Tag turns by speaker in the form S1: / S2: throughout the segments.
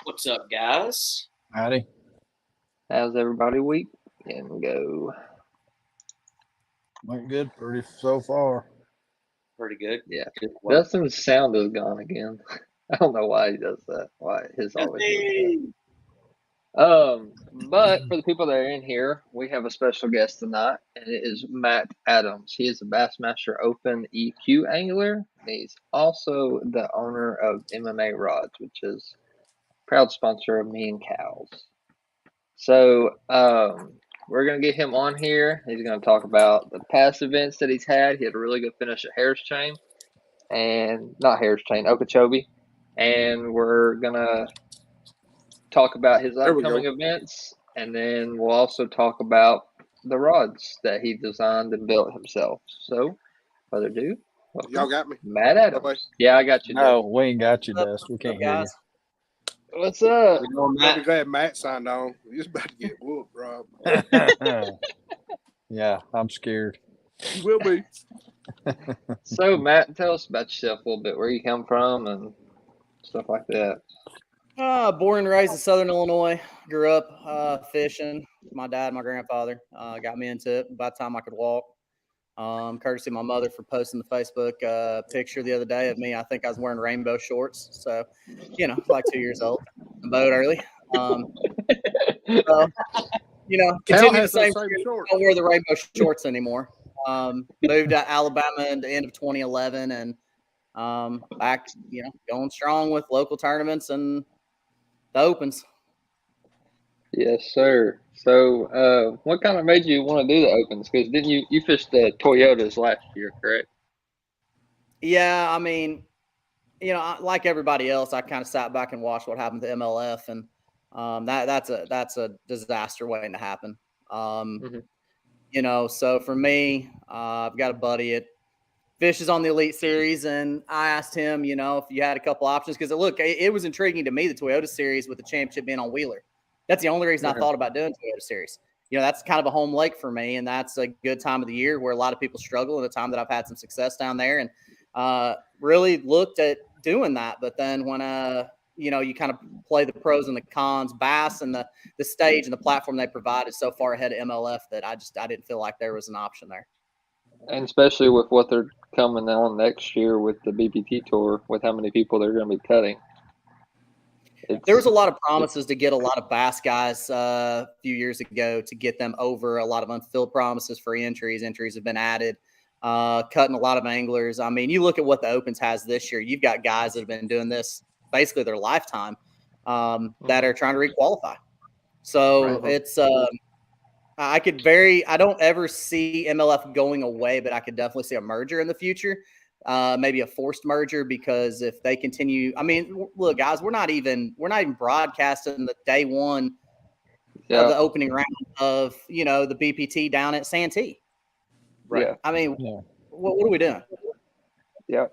S1: What's up, guys?
S2: Howdy.
S3: How's everybody week? And go.
S2: Went good pretty so far.
S1: Pretty good.
S3: Yeah.
S1: Good work.
S3: Dustin's sound is gone again. I don't know why he does that. Why his always does that. But for the people that are in here, we have a special guest tonight, and it is Matt Adams. He is a Bassmaster Open EQ angler. And he's also the owner of MMA Rods, which is a proud sponsor of me and Cal's. So we're going to get him on here. He's going to talk about the past events that he's had. He had a really good finish at Harris Chain, and not Harris Chain, Okeechobee. And we're going to talk about his upcoming events, and then we'll also talk about the rods that he designed and built himself. So, further ado,
S4: y'all got me?
S3: Matt Adams.
S4: Bye-bye.
S3: Yeah, I got you.
S2: No, we ain't got you, Dust. We can't hear you.
S3: What's up?
S4: I'm glad Matt signed on. He's about to get whooped, Rob.
S2: Yeah, I'm scared.
S4: You will be.
S3: So, Matt, tell us about yourself a little bit, where you come from and stuff like that.
S5: Born and raised in Southern Illinois. Grew up fishing. My dad, my grandfather got me into it by the time I could walk. Courtesy of my mother for posting the Facebook picture the other day of me. I think I was wearing rainbow shorts. So, like 2 years old. Boat early. Continue the same shorts. Don't wear the rainbow shorts anymore. Moved to Alabama in the end of 2011 and back, going strong with local tournaments and the opens.
S3: Yes, sir. So, what kind of made you want to do the opens? Because didn't you fished the Toyotas last year, correct?
S5: Yeah, I mean, like everybody else, I kind of sat back and watched what happened to MLF, and that's a disaster waiting to happen. So for me, I've got a buddy at fishes on the Elite Series, and I asked him, if you had a couple options, because look, it was intriguing to me, the Toyota Series with the championship being on Wheeler. That's the only reason I thought about doing Toyota Series. That's kind of a home lake for me, and that's a good time of the year where a lot of people struggle, and a time that I've had some success down there, and really looked at doing that. But then when you kind of play the pros and the cons, Bass and the stage and the platform they provide is so far ahead of MLF that I didn't feel like there was an option there.
S3: And especially with what they're coming on next year with the BPT Tour, with how many people they're going to be cutting.
S5: There was a lot of promises to get a lot of Bass guys a few years ago to get them over, a lot of unfilled promises for entries. Entries have been added, cutting a lot of anglers. I mean, you look at what the Opens has this year. You've got guys that have been doing this basically their lifetime that are trying to requalify. So it's I don't ever see MLF going away, but I could definitely see a merger in the future. Maybe a forced merger, because if they continue, I mean, look, guys, we're not even broadcasting the day one of the opening round of the BPT down at Santee.
S3: Right. Yeah.
S5: I mean, what are we doing?
S3: Yeah.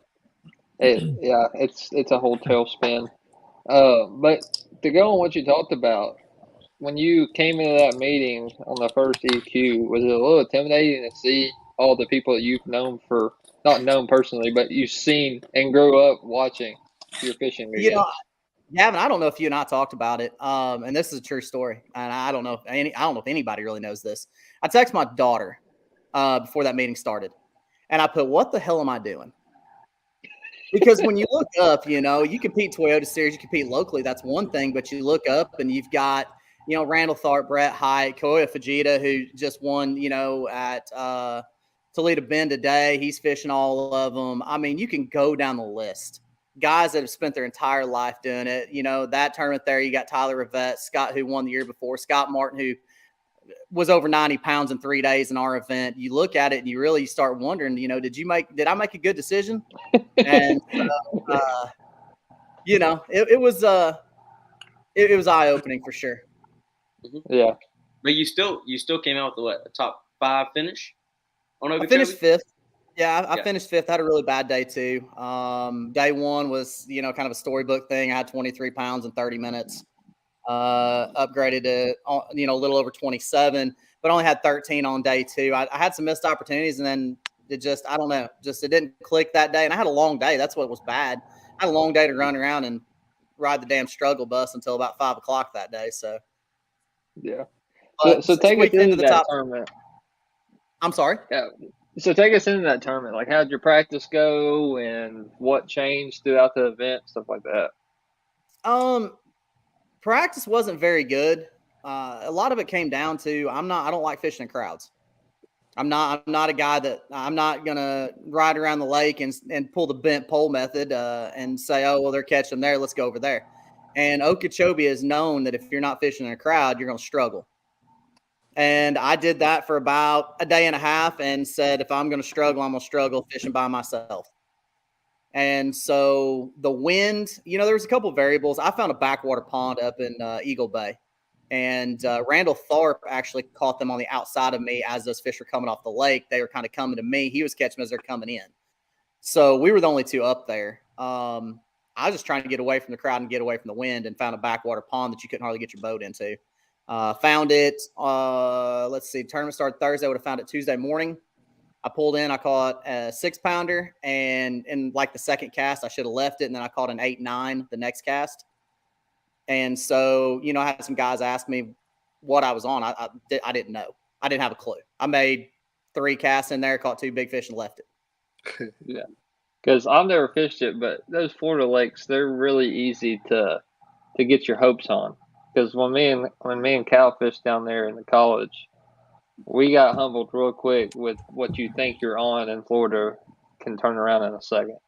S3: It's a whole tailspin. But to go on what you talked about, when you came into that meeting on the first EQ, was it a little intimidating to see all the people that you've known not known personally, but you've seen and grew up watching your fishing videos?
S5: Gavin, I don't know if you and I talked about it, and this is a true story, and I don't know if anybody really knows this. I texted my daughter before that meeting started, and I put, "What the hell am I doing?" Because when you look up, you compete Toyota Series, you compete locally, that's one thing, but you look up and you've got Randall Tharp, Brett Hite, Koya Fujita, who just won at Toledo Bend today. He's fishing all of them. I mean, you can go down the list. Guys that have spent their entire life doing it. That tournament there, you got Tyler Rivette, Scott, who won the year before, Scott Martin, who was over 90 pounds in 3 days in our event. You look at it and you really start wondering, did I make a good decision? And, it was eye-opening for sure.
S3: Yeah.
S1: But you still came out with a top 5 finish?
S5: I finished 5th. Yeah, I finished 5th. I had a really bad day too. Day one was, kind of a storybook thing. I had 23 pounds in 30 minutes. Upgraded to, a little over 27, but only had 13 on day 2. I had some missed opportunities, and then it just, I don't know, it didn't click that day. And I had a long day. That's what was bad. I had a long day to run around and ride the damn struggle bus until about 5 o'clock that day. So
S3: Yeah.
S5: but
S3: So take us
S5: squeaked into
S3: into
S5: the
S3: that
S5: top.
S3: tournament.
S5: I'm sorry.
S3: Yeah. So take us into that tournament. Like, how'd your practice go, and what changed throughout the event, stuff like that?
S5: Practice wasn't very good. A lot of it came down to I don't like fishing in crowds. I'm not a guy that I'm not gonna ride around the lake and pull the bent pole method and say, oh well, they're catching them there, let's go over there. And Okeechobee is known that if you're not fishing in a crowd, you're gonna struggle. And I did that for about a day and a half and said, if I'm gonna struggle, I'm gonna struggle fishing by myself. And so the wind, there was a couple of variables. I found a backwater pond up in Eagle Bay. And Randall Tharp actually caught them on the outside of me as those fish were coming off the lake. They were kind of coming to me. He was catching them as they're coming in. So we were the only two up there. I was just trying to get away from the crowd and get away from the wind, and found a backwater pond that you couldn't hardly get your boat into. Found it. Let's see. Tournament started Thursday. I would have found it Tuesday morning. I pulled in. I caught a 6-pounder, and in like the second cast, I should have left it, and then I caught an 8-9 the next cast. And so, I had some guys ask me what I was on. I didn't know. I didn't have a clue. I made 3 casts in there, caught 2 big fish, and left it.
S3: Yeah, because I've never fished it, but those Florida lakes, they're really easy to get your hopes on. Because when me and Cal fished down there in the college, we got humbled real quick with what you think you're on in Florida can turn around in a second.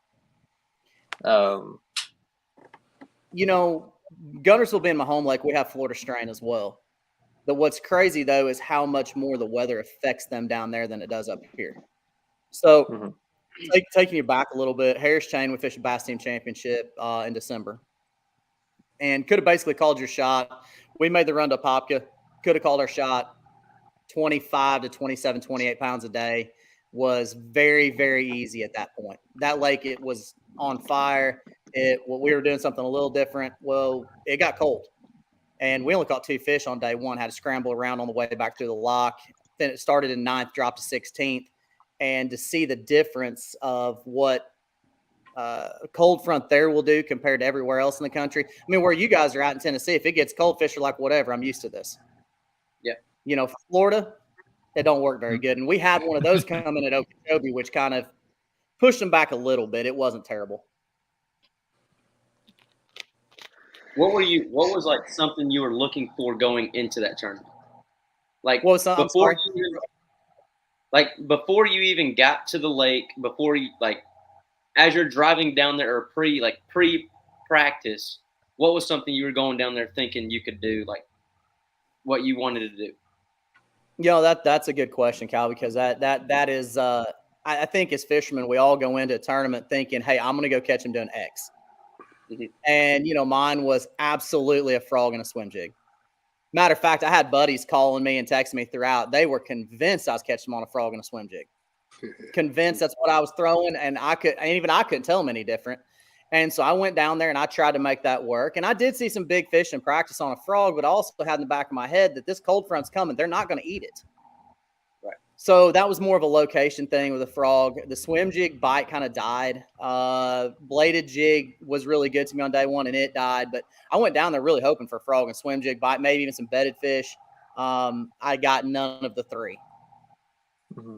S5: Guntersville being my home lake, we have Florida strain as well. But what's crazy, though, is how much more the weather affects them down there than it does up here. So taking you back a little bit, Harris Chain, we fished a Bass Team Championship in December. And could have basically called your shot. We made the run to Apopka. Could have called our shot. 25 to 27, 28 pounds a day was very, very easy at that point. That lake, it was on fire. We were doing something a little different. Well, it got cold, and we only caught 2 fish on day 1. Had to scramble around on the way back through the lock. Then it started in 9th, dropped to 16th, and to see the difference of what cold front there will do compared to everywhere else in the country. I mean, where you guys are out in Tennessee, if it gets cold, fish are like, whatever, I'm used to this.
S1: Yeah.
S5: Florida, it don't work very good. And we had one of those come in at Okeechobee, which kind of pushed them back a little bit. It wasn't terrible.
S1: What was like something you were looking for going into that tournament? Like before you even got to the lake, before you, like, as you're driving down there, or pre-practice, what was something you were going down there thinking you could do, like what you wanted to do?
S5: That's a good question, Cal, because that is I think as fishermen, we all go into a tournament thinking, hey, I'm going to go catch him doing X. Mm-hmm. And, mine was absolutely a frog and a swim jig. Matter of fact, I had buddies calling me and texting me throughout. They were convinced I was catching them on a frog and a swim jig. Convinced that's what I was throwing, and I couldn't tell them any different. And so I went down there and I tried to make that work. And I did see some big fish in practice on a frog, but I also had in the back of my head that this cold front's coming. They're not going to eat it.
S1: Right.
S5: So that was more of a location thing with the frog. The swim jig bite kind of died. Bladed jig was really good to me on day 1, and it died. But I went down there really hoping for frog and swim jig bite, maybe even some bedded fish. I got none of the 3.
S3: Mm-hmm.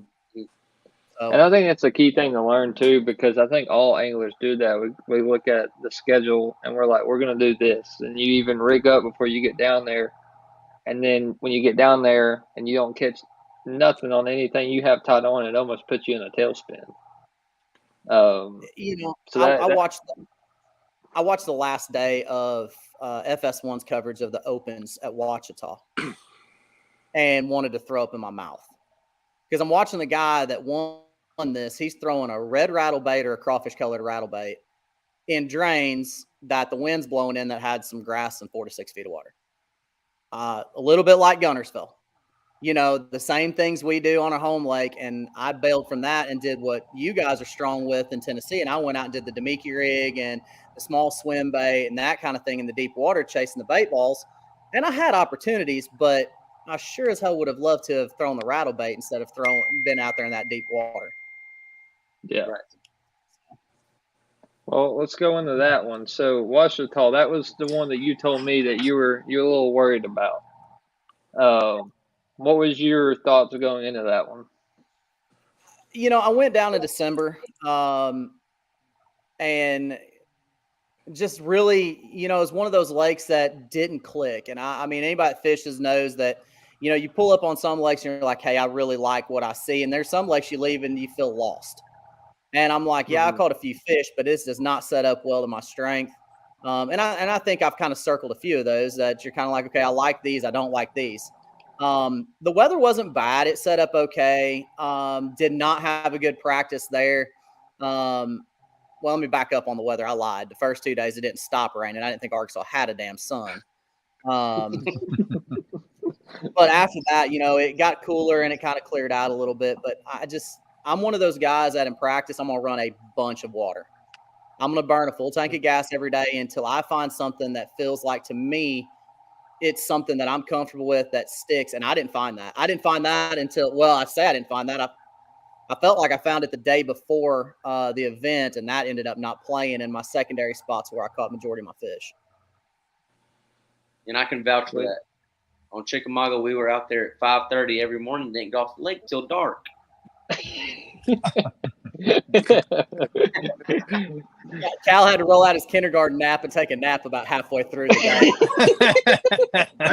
S5: So,
S3: and I think that's a key thing to learn too, because I think all anglers do that. We look at the schedule and we're like, we're going to do this. And you even rig up before you get down there. And then when you get down there and you don't catch nothing on anything you have tied on, it almost puts you in a tailspin.
S5: I watched the last day of FS1's coverage of the Opens at Ouachita and wanted to throw up in my mouth, because I'm watching the guy that won this. He's throwing a red rattle bait or a crawfish colored rattle bait in drains that the wind's blowing in that had some grass and 4 to 6 feet of water. A little bit like Guntersville, the same things we do on our home lake. And I bailed from that and did what you guys are strong with in Tennessee. And I went out and did the Demiki rig and the small swim bait and that kind of thing in the deep water, chasing the bait balls. And I had opportunities, but I sure as hell would have loved to have thrown the rattle bait instead of been out there in that deep water.
S3: Yeah.
S1: Right.
S3: Well, let's go into that one. So, Ouachita, that was the one that you told me that you're a little worried about. What was your thoughts going into that one?
S5: I went down in December, and just really, it's one of those lakes that didn't click. And I mean, anybody that fishes knows that, you pull up on some lakes and you're like, hey, I really like what I see. And there's some lakes you leave and you feel lost. And I'm like, yeah, I caught a few fish, but this does not set up well to my strength. And I think I've kind of circled a few of those that you're kind of like, okay, I like these, I don't like these. The weather wasn't bad; it set up okay. Did not have a good practice there. Well, let me back up on the weather. I lied. The first 2 days it didn't stop raining. I didn't think Arkansas had a damn sun. But after that, it got cooler and it kind of cleared out a little bit. But I'm one of those guys that in practice, I'm going to run a bunch of water. I'm going to burn a full tank of gas every day until I find something that feels like, to me, it's something that I'm comfortable with that sticks. And I didn't find that. I didn't find that until, well, I say I didn't find that. I felt like I found it the day before the event, and that ended up not playing in my secondary spots where I caught majority of my fish.
S1: And I can vouch for that. On Chickamauga, we were out there at 5:30 every morning, didn't go off the lake till dark.
S5: Cal had to roll out his kindergarten nap and take a nap about halfway through the day.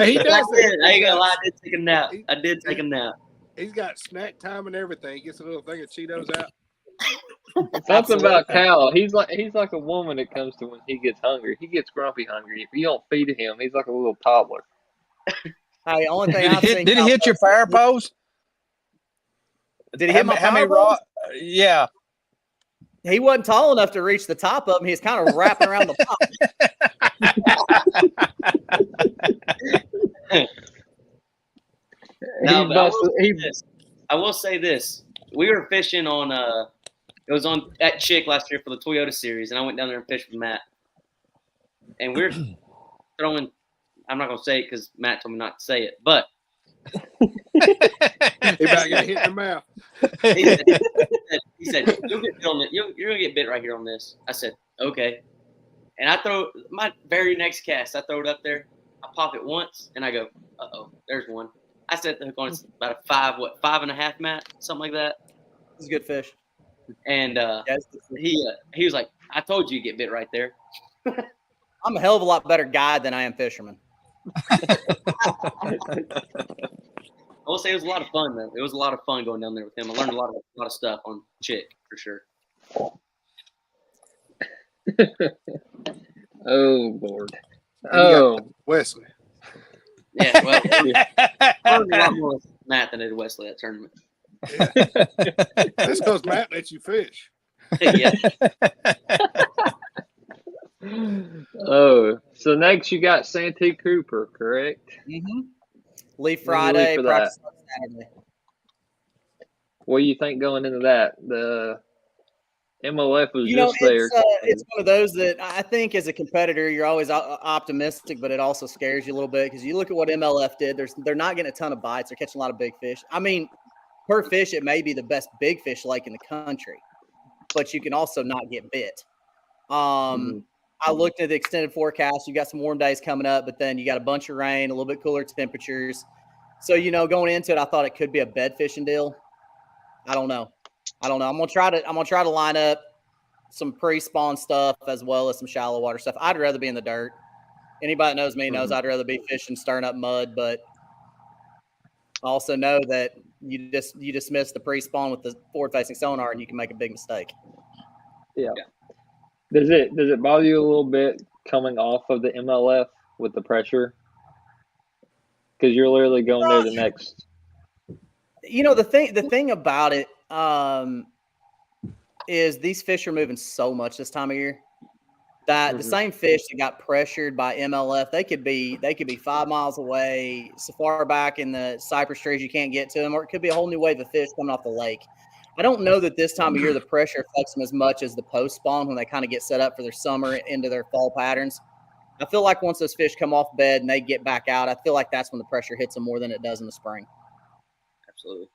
S4: He does it.
S1: I ain't gonna lie, I did take a nap. I did take a nap.
S4: He's got snack time and everything. He gets a little thing of Cheetos out.
S3: Something about Cal. He's like a woman that comes to when he gets hungry. He gets grumpy hungry. If you don't feed him, he's like a little toddler.
S5: Hey, only thing
S2: Did he hit your fire post?
S5: Did he hit my
S2: how many
S5: fire post?
S2: Yeah.
S5: He wasn't tall enough to reach the top of him. He's kind of wrapping around the top.
S1: No, but I will say this. We were fishing on it was on at Chick last year for the Toyota Series, and I went down there and fished with Matt. And we were throwing, I'm not gonna say it because Matt told me not to say it, but
S4: He about to get hit in the mouth.
S1: he said you'll get bit on it. You're gonna get bit right here on this. I said, okay. And I throw my very next cast, I throw it up there, I pop it once, and I go, uh-oh, there's one. I set the hook on, it's about a 5.5, Matt, something like that.
S5: It's a good fish.
S1: And he was like, I told you get bit right there.
S5: I'm a hell of a lot better guide than I am fisherman.
S1: I will say it was a lot of fun, though. It was a lot of fun going down there with him. I learned a lot of stuff on Chick, for sure.
S3: Oh, Lord. Oh.
S4: Wesley.
S1: Yeah, well, I learned a lot more with Matt than I did Wesley at tournament.
S4: Yeah. That's because Matt lets you fish.
S1: Yeah.
S3: Oh, so next you got Santee Cooper, correct?
S5: Mm-hmm. Leave Friday, practice on Saturday.
S3: What do you think going into that? The MLF was there.
S5: It's one of those that I think as a competitor, you're always optimistic, but it also scares you a little bit because you look at what MLF did. They're not getting a ton of bites. They're catching a lot of big fish. I mean, per fish, it may be the best big fish lake in the country, but you can also not get bit. I looked at the extended forecast. You got some warm days coming up, but then you got a bunch of rain, a little bit cooler temperatures. So, going into it, I thought it could be a bed fishing deal. I don't know. I'm gonna try to line up some pre-spawn stuff as well as some shallow water stuff. I'd rather be in the dirt. Anybody that knows me knows I'd rather be fishing, stirring up mud, but I also know that you dismiss the pre-spawn with the forward-facing sonar and you can make a big mistake.
S3: Yeah. Does it bother you a little bit coming off of the MLF with the pressure? Because you're literally going there the next.
S5: The thing about it is these fish are moving so much this time of year that the same fish that got pressured by MLF, they could be 5 miles away, so far back in the cypress trees you can't get to them, or it could be a whole new wave of fish coming off the lake. I don't know that this time of year the pressure affects them as much as the post spawn when they kind of get set up for their summer into their fall patterns. I feel like once those fish come off bed and they get back out, I feel like that's when the pressure hits them more than it does in the spring.
S1: Absolutely.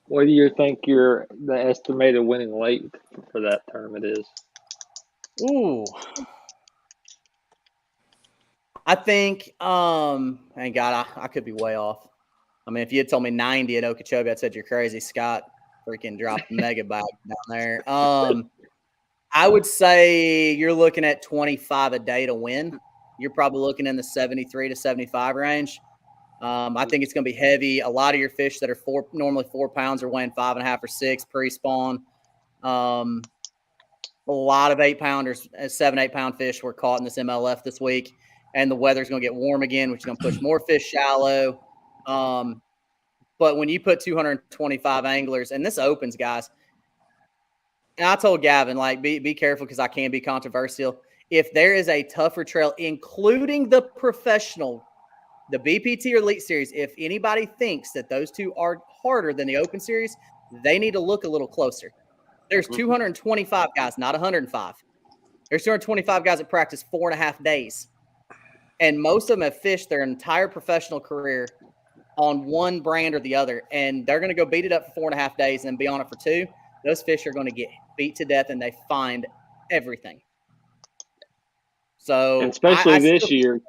S3: What do you think the estimated winning weight for that tournament is?
S5: Ooh. I think, thank God, I could be way off. I mean, if you had told me 90 at Okeechobee, I'd said you're crazy. Scott freaking dropped mega bag down there. I would say you're looking at 25 a day to win. You're probably looking in the 73 to 75 range. I think it's going to be heavy. A lot of your fish that are normally 4 pounds are weighing 5.5 or 6 pre-spawn. A lot of 8-pounders, 7-8 pound fish were caught in this MLF this week, and the weather's going to get warm again, which is going to push more fish shallow. But when you put 225 anglers, and this opens, guys, and I told Gavin, like, be careful because I can be controversial. If there is a tougher trail, including the professional, the BPT or Elite Series, if anybody thinks that those two are harder than the Open Series, they need to look a little closer. There's 225 guys, not 105. There's 225 guys that practice 4.5 days. And most of them have fished their entire professional career on one brand or the other. And they're going to go beat it up for 4.5 days and be on it for 2. Those fish are going to get beat to death, and they find everything. So,
S3: and especially this year.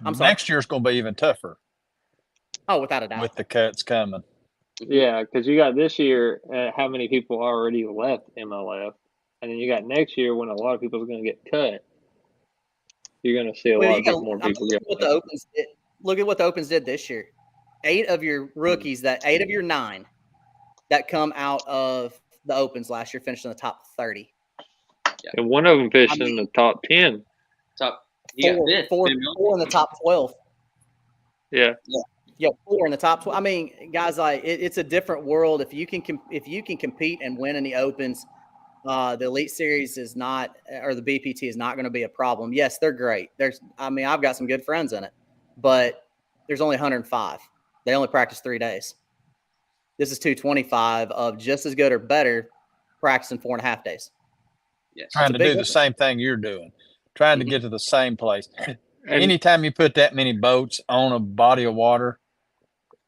S5: I'm sorry.
S2: Next year's going to be even tougher.
S5: Oh, without a doubt.
S2: With the cuts coming.
S3: Yeah, because you got this year, how many people already left MLF, and then you got next year when a lot of people are going to get cut. You're going to see a lot more people get cut.
S5: Look at what the Opens did this year. 8 of your rookies, 8 of your 9 that come out of the Opens last year finished in the top 30.
S3: Yeah. And one of them fished in the top 10.
S5: Four in the top 12.
S3: Yeah.
S5: Yeah, 4 in the top 12. I mean, guys, like it's a different world. If you can compete and win in the Opens, the Elite Series is not, or the BPT is not going to be a problem. Yes, they're great. I've got some good friends in it, but there's only 105. They only practice 3 days. This is 225 of just as good or better practicing 4.5 days.
S1: Yes.
S2: Trying to do the same thing you're doing. Trying to get to the same place. Anytime you put that many boats on a body of water,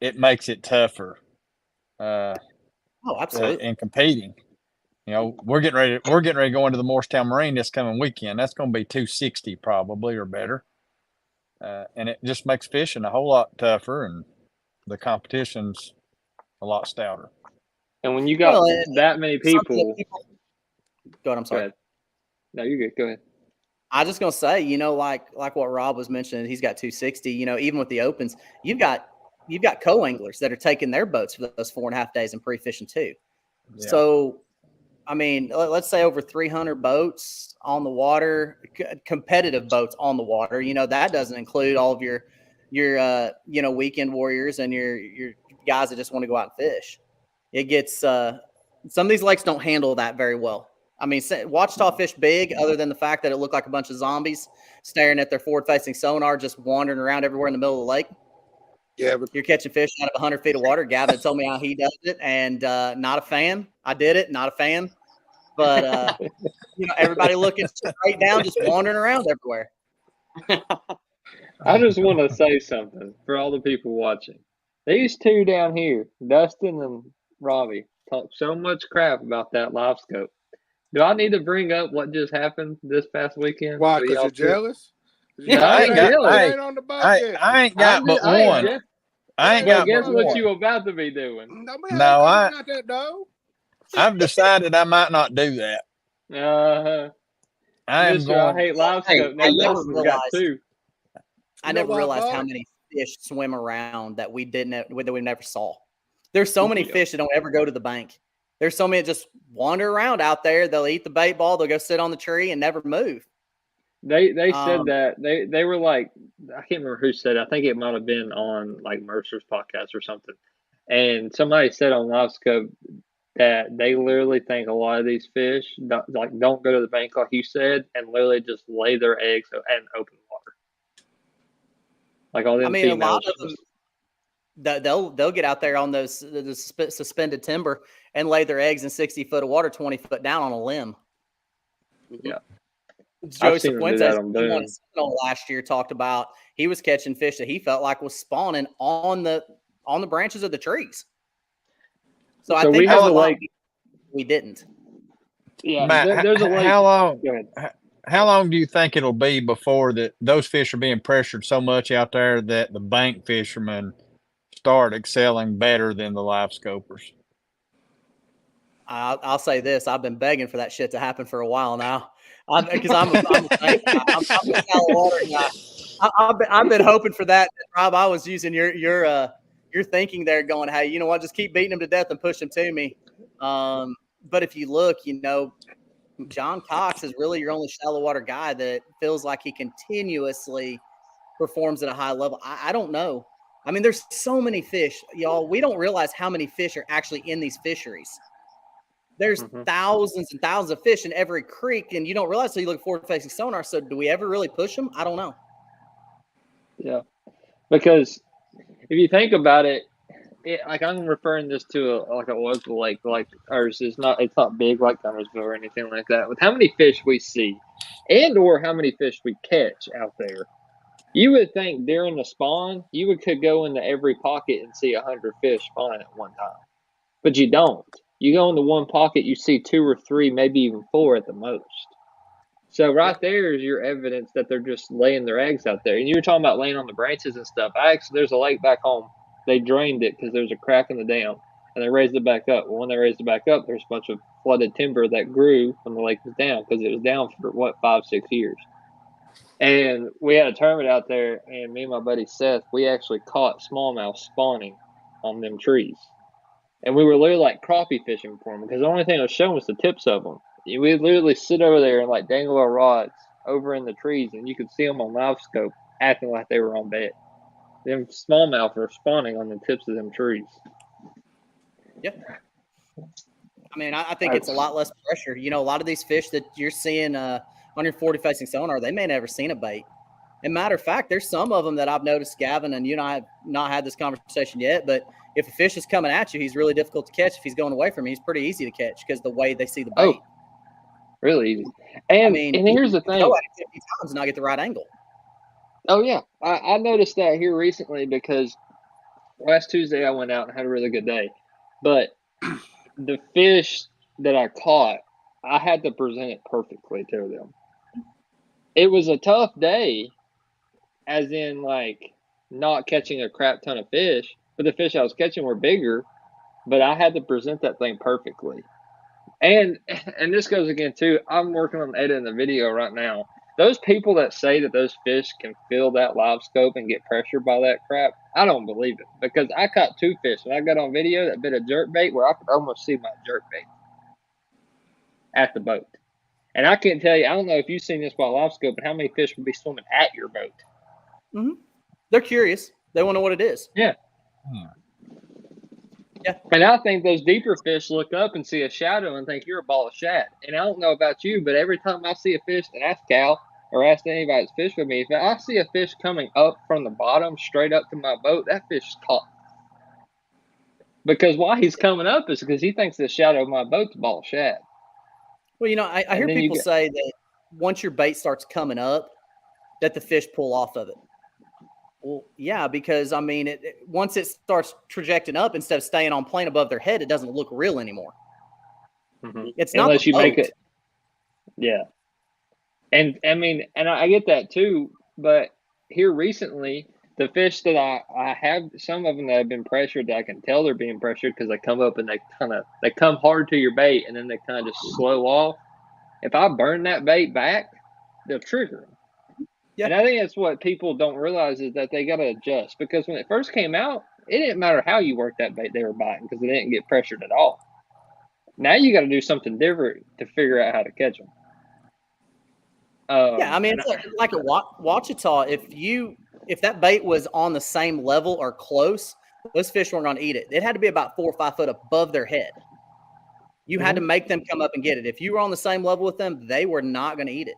S2: it makes it tougher.
S5: Absolutely.
S2: In competing. You know, we're getting ready to go into the Morristown Marine this coming weekend. That's going to be 260 probably or better. And it just makes fishing a whole lot tougher, and the competition's a lot stouter.
S3: And when you got that many people.
S5: Go ahead, I'm sorry.
S3: Go ahead. No, you're good. Go ahead.
S5: I was just going to say, like what Rob was mentioning, he's got 260. Even with the Opens, you've got co-anglers that are taking their boats for those 4.5 days and pre-fishing too. Yeah. So, I mean, let's say over 300 boats on the water, competitive boats on the water. That doesn't include all of your weekend warriors and your guys that just want to go out and fish. It gets some of these lakes don't handle that very well. I mean, Watchtaw fish big, other than the fact that it looked like a bunch of zombies staring at their forward-facing sonar, just wandering around everywhere in the middle of the lake.
S4: Yeah, but
S5: you're catching fish out of 100 feet of water. Gavin told me how he does it, and not a fan. I did it, not a fan. But everybody looking straight down, just wandering around everywhere.
S3: I just want to say something for all the people watching. These two down here, Dustin and Robbie, talk so much crap about that live scope. Do I need to bring up what just happened this past weekend?
S4: Why? Because you're jealous?
S3: I ain't jealous.
S2: I ain't got but one. I ain't got
S3: guess
S2: but
S3: what
S2: one.
S3: you about to be doing?
S2: I've decided I might not do that.
S3: I hate live scope. Now Dustin's got 2.
S5: I never realized how many fish swim around that we never saw. There's so many fish that don't ever go to the bank. There's so many that just wander around out there. They'll eat the bait ball. They'll go sit on the tree and never move.
S3: They said that they were like, I can't remember who said it. I think it might have been on like Mercer's podcast or something. And somebody said on LiveScope that they literally think a lot of these fish don't go to the bank like you said, and literally just lay their eggs in open water. Like all them females.
S5: A lot of them. They'll get out there on the suspended timber and lay their eggs in 60 foot of water, 20 foot down on a limb.
S3: Yeah.
S5: Joey Cifuentes last year talked about he was catching fish that he felt like was spawning on the branches of the trees. So I think
S3: we have the lake.
S5: We didn't.
S3: Yeah,
S2: Matt,
S3: there's a lake.
S2: how long?
S3: Go ahead.
S2: How long do you think it'll be before that those fish are being pressured so much out there that the bank fishermen start excelling better than the live scopers?
S5: I'll say this: I've been begging for that shit to happen for a while now, because I'm a bank guy. I'm a shallow water guy. I've been hoping for that, Rob. I was using your thinking there, going, hey, you know what? Just keep beating them to death and push them to me. But if you look, John Cox is really your only shallow water guy that feels like he continuously performs at a high level. I don't know. I mean, there's so many fish, y'all. We don't realize how many fish are actually in these fisheries. There's thousands and thousands of fish in every creek, and you don't realize until you look forward-facing sonar. So do we ever really push them? I don't know.
S3: Yeah, because if you think about it, like I'm referring this to a local lake, like ours is not. It's not big like Gunnersville or anything like that. With how many fish we see, and or how many fish we catch out there, you would think during the spawn you could go into every pocket and see 100 fish spawn at one time, but you don't. You go into one pocket, you see 2 or 3, maybe even 4 at the most. So right there is your evidence that they're just laying their eggs out there. And you were talking about laying on the branches and stuff. There's a lake back home. They drained it because there's a crack in the dam, and they raised it back up. Well, when they raised it back up, there's a bunch of flooded timber that grew when the lake was down because it was down for 5-6 years. And we had a tournament out there, and me and my buddy Seth, we actually caught smallmouth spawning on them trees. And we were literally like crappie fishing for them because the only thing that was showing was the tips of them. We'd literally sit over there and like dangle our rods over in the trees, and you could see them on live scope acting like they were on bait. Them smallmouth were spawning on the tips of them trees.
S5: Yeah. I mean, I think it's a lot less pressure. A lot of these fish that you're seeing on your 40-facing sonar, they may never seen a bait. And matter of fact, there's some of them that I've noticed, Gavin, and you and I have not had this conversation yet, but if a fish is coming at you, he's really difficult to catch. If he's going away from you, he's pretty easy to catch because the way they see the bait.
S3: Oh, really easy. And here's the thing.
S5: Go at it 50 times and not get the right angle.
S3: Oh, yeah. I noticed that here recently because last Tuesday I went out and had a really good day. But the fish that I caught, I had to present it perfectly to them. It was a tough day, as in like not catching a crap ton of fish, but the fish I was catching were bigger, but I had to present that thing perfectly. And this goes again too, I'm working on editing the video right now. Those people that say that those fish can feel that live scope and get pressured by that crap, I don't believe it, because I caught 2 fish and I got on video that bit a jerk bait where I could almost see my jerk bait at the boat. And I can't tell you, I don't know if you've seen this by live scope, but how many fish would be swimming at your boat?
S5: Mm-hmm. They're curious. They want to know what it is.
S3: Yeah. Yeah. And I think those deeper fish look up and see a shadow and think you're a ball of shad. And I don't know about you, but every time I see a fish, and ask Cal or ask anybody that's fished with me, if I see a fish coming up from the bottom straight up to my boat, that fish is caught. Because why he's coming up is because he thinks the shadow of my boat's a ball of shad.
S5: Well, I hear people say that once your bait starts coming up, that the fish pull off of it. Well, yeah, because I mean, once it starts trajecting up instead of staying on plane above their head, it doesn't look real anymore. Mm-hmm. It's not
S3: unless you make it. Yeah, and I mean, and I get that too. But here recently, the fish that I have, some of them that have been pressured, that I can tell they're being pressured because they come up and they come hard to your bait and then they kind of just slow off. If I burn that bait back, they'll trigger them. Yeah. And I think that's what people don't realize is that they got to adjust, because when it first came out, it didn't matter how you worked that bait, they were biting because they didn't get pressured at all. Now you got to do something different to figure out how to catch them.
S5: Yeah, I mean, it's like a Wachita. If that bait was on the same level or close, those fish weren't going to eat it. It had to be about 4 or 5 foot above their head. You had to make them come up and get it. If you were on the same level with them, they were not going to eat it.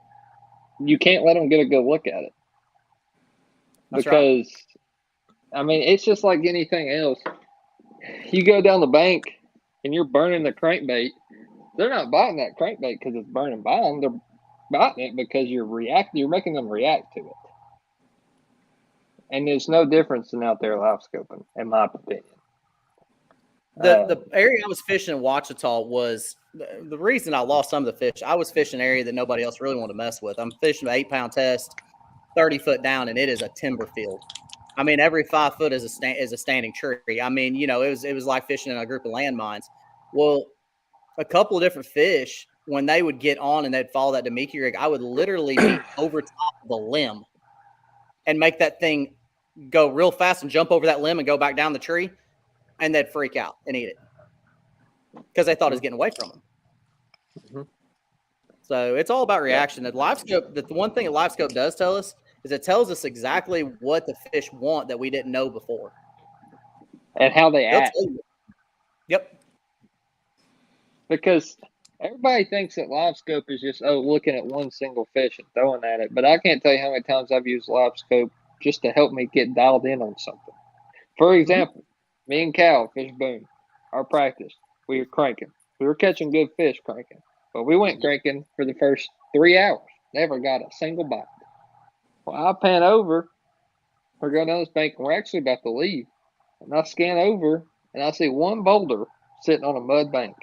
S3: You can't let them get a good look at it. That's because, right. I mean, it's just like anything else. You go down the bank and you're burning the crankbait. They're not biting that crankbait because it's burning by them. They're biting it because you're making them react to it. And there's no difference in out there live scoping, in my opinion.
S5: The area I was fishing in Wachita was the reason I lost some of the fish, I was fishing an area that nobody else really wanted to mess with. I'm fishing an 8-pound test, 30 foot down, and it is a timber field. I mean, every 5 foot is a standing tree. I mean, you know, it was like fishing in a group of landmines. Well, a couple of different fish, when they would get on and they'd follow that Demiki rig, I would literally be over top of the limb and make that thing go real fast and jump over that limb and go back down the tree, and they'd freak out and eat it because they thought it was getting away from them.
S3: Mm-hmm.
S5: So it's all about reaction. The live scope, the one thing that live scope does tell us is it tells us exactly what the fish want that we didn't know before.
S3: And how they act.
S5: Yep.
S3: Because everybody thinks that live scope is just, looking at one single fish and throwing at it. But I can't tell you how many times I've used live scope just to help me get dialed in on something. For example, me and Cal fish boom. Our practice, we were cranking. We were catching good fish cranking. But we went cranking for the first 3 hours. Never got a single bite. Well, I pan over. We're going down this bank, and we're actually about to leave. And I scan over, and I see one boulder sitting on a mud bank.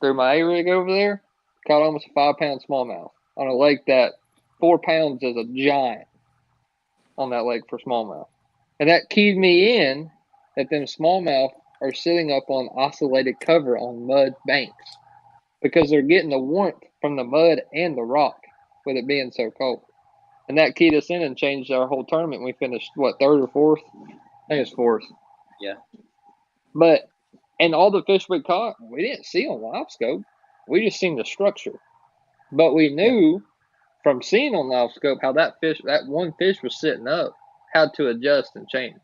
S3: Threw my A-rig over there, caught almost a 5-pound smallmouth on a lake that 4 pounds is a giant on that lake for smallmouth. And that keyed me in that them smallmouth are sitting up on isolated cover on mud banks because they're getting the warmth from the mud and the rock with it being so cold. And that keyed us in and changed our whole tournament. We finished, third or fourth? I think it's fourth.
S1: Yeah.
S3: But, and all the fish we caught, we didn't see on live scope. We just seen the structure. But we knew from seeing on live scope how that one fish was sitting up, how to adjust and change.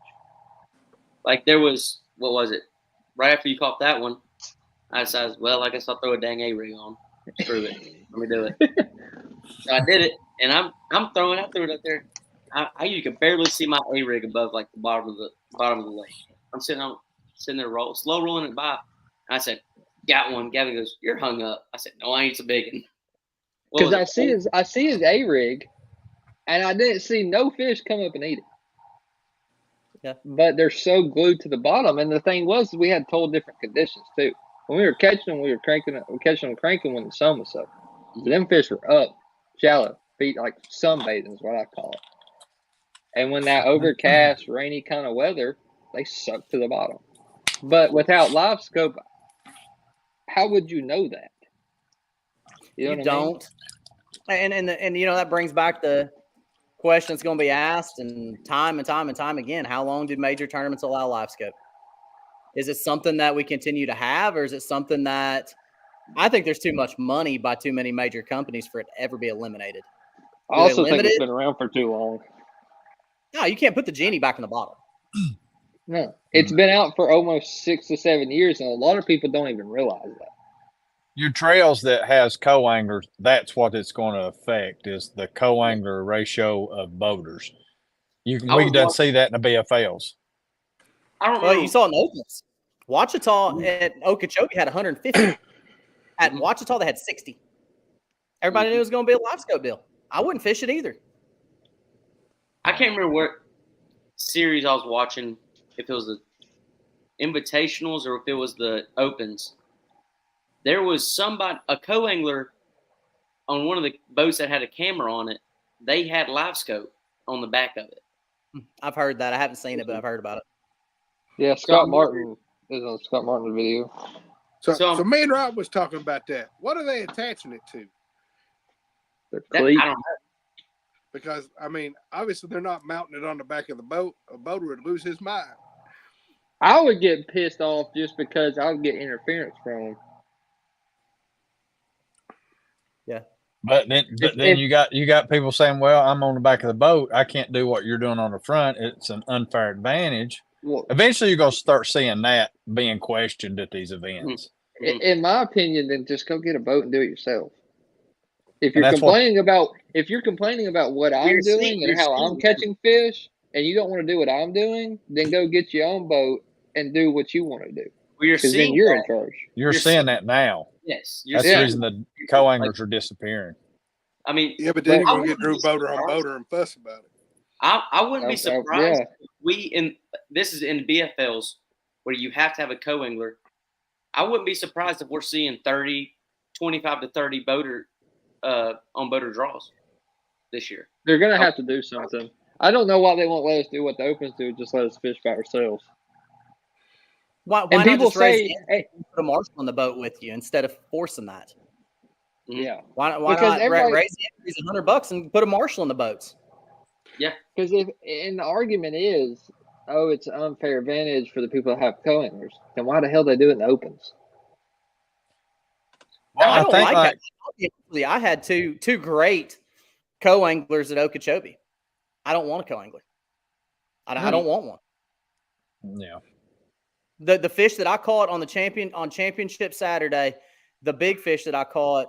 S1: Like there was, what was it? Right after you caught that one, I decided, well, I guess I'll throw a dang A-rig on. Screw it. Let me do it. So I did it, and I'm throwing. I threw it up there. You can barely see my A-rig above like the bottom of the lake. I'm sitting there slow rolling it by. And I said, "Got one." Gavin goes, "You're hung up." I said, "No, I ain't so big one."
S3: Because I see his A-rig, and I didn't see no fish come up and eat it.
S5: Yeah.
S3: But they're so glued to the bottom, and the thing was, we had total different conditions too. When we were catching them, we were catching them cranking when the sun was up. So them fish were up, shallow, feet like sunbathing is what I call it. And when that overcast, rainy kind of weather, they suck to the bottom. But without live scope, how would you know that? You don't.
S5: And that brings back the question that's going to be asked and time again. How long do major tournaments allow live scope? Is it something that we continue to have, or is it something that I think there's too much money by too many major companies for it to ever be eliminated?
S3: I also think it's been around for too long.
S5: No, you can't put the genie back in the bottle.
S3: No, it's been out for almost 6 to 7 years, and a lot of people don't even realize that.
S2: Your trails that has co-anglers, that's what it's going to affect is the co-angler ratio of boaters. We done see that in the BFLs.
S1: I don't know.
S5: You saw it in Opens. Ouachita at Okeechobee had 150. At Ouachita, they had 60. Everybody knew it was going to be a live scope deal. I wouldn't fish it either.
S1: I can't remember what series I was watching, if it was the Invitationals or if it was the Opens. There was a co-angler on one of the boats that had a camera on it. They had live scope on the back of it.
S5: I've heard that. I haven't seen it, but I've heard about it.
S3: Yeah, Scott Martin is on Scott Martin's video.
S4: So me and Rob was talking about that. What are they attaching it to?
S3: Their cleat.
S1: I don't know.
S4: Because, I mean, obviously they're not mounting it on the back of the boat. A boater would lose his mind.
S3: I would get pissed off just because I would get interference from them.
S5: Yeah.
S2: But then you got people saying, well, I'm on the back of the boat. I can't do what you're doing on the front. It's an unfair advantage. Well, eventually you're going to start seeing that being questioned at these events.
S3: In my opinion, then just go get a boat and do it yourself. If you're complaining about what I'm doing and how I'm catching fish, and you don't want to do what I'm doing, then go get your own boat and do what you want to do. Because then you're in charge.
S2: You're seeing that now.
S1: Yes.
S2: That's the reason the co-anglers are disappearing.
S1: I mean,
S4: yeah, but then you're going to get Drew Boater on Boater and fuss about it.
S1: I wouldn't be surprised if this is in BFLs where you have to have a co-angler. I wouldn't be surprised if we're seeing 25 to 30 boater on boater draws this year.
S3: They're gonna have to do something. I don't know why they won't let us do what the Opens do. Just let us fish by ourselves.
S5: Why
S3: And
S5: not
S3: people
S5: just raise
S3: say,
S5: the
S3: hey,
S5: put a marshal on the boat with you instead of forcing that?
S3: yeah,
S5: Why
S3: Because
S5: not
S3: everybody-
S5: raise the entries $100 and put a marshal in the boats?
S3: because if and the argument is, oh, it's an unfair advantage for the people that have co-anglers, then why the hell they do it in the Opens?
S2: Well,
S5: I
S2: I
S5: don't
S2: think
S5: like
S2: like
S5: that. I had two great co-anglers at Okeechobee. I don't want a co-angler. I don't want one.
S2: yeah.
S5: The fish that I caught on championship Saturday, the big fish that I caught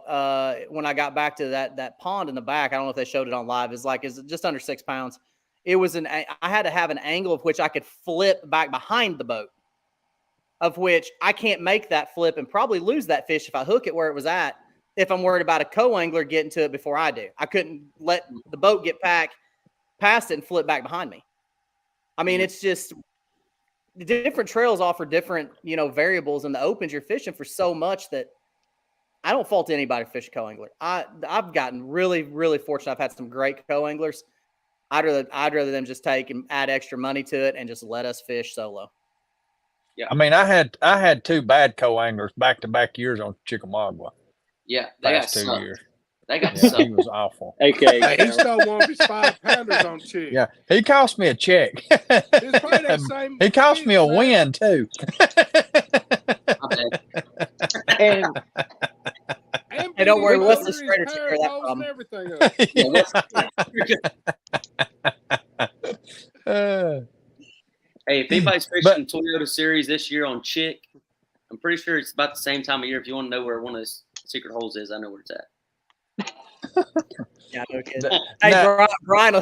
S5: when I got back to that pond in the back, I don't know if they showed it on live, is just under 6 pounds. It was I had to have an angle of which I could flip back behind the boat, of which I can't make that flip and probably lose that fish if I hook it where it was at. If I'm worried about a co-angler getting to it before I do, I couldn't let the boat get past it and flip back behind me. I mean, it's just different trails offer different, variables in the Opens. You're fishing for so much that I don't fault anybody fish co-angler. I've gotten really, really fortunate. I've had some great co-anglers. I'd rather them just take and add extra money to it and just let us fish solo.
S1: Yeah.
S2: I mean, I had 2 bad co-anglers back-to-back years on Chickamauga.
S1: Yeah, they got
S2: Past 2
S1: sucked.
S2: years.
S1: They got
S2: Yeah,
S1: sucked.
S2: he was awful.
S3: AKA,
S4: Hey, he stole one of his 5-pounders on Chick.
S2: Yeah, he cost me a check.
S4: It's probably that same
S2: He cost me a
S4: fish, man.
S2: win too.
S3: and
S5: Hey, don't worry,
S3: we
S5: Wesley
S3: go-
S5: Strader took care of that
S4: and
S5: problem.
S4: everything else.
S1: Hey, if anybody's
S2: But-
S1: fishing Toyota Series this year on Chick, I'm pretty sure it's about the same time of year. If you want to know where one of those secret holes is, I know where it's at.
S5: Yeah, no kidding. Hey, Brian will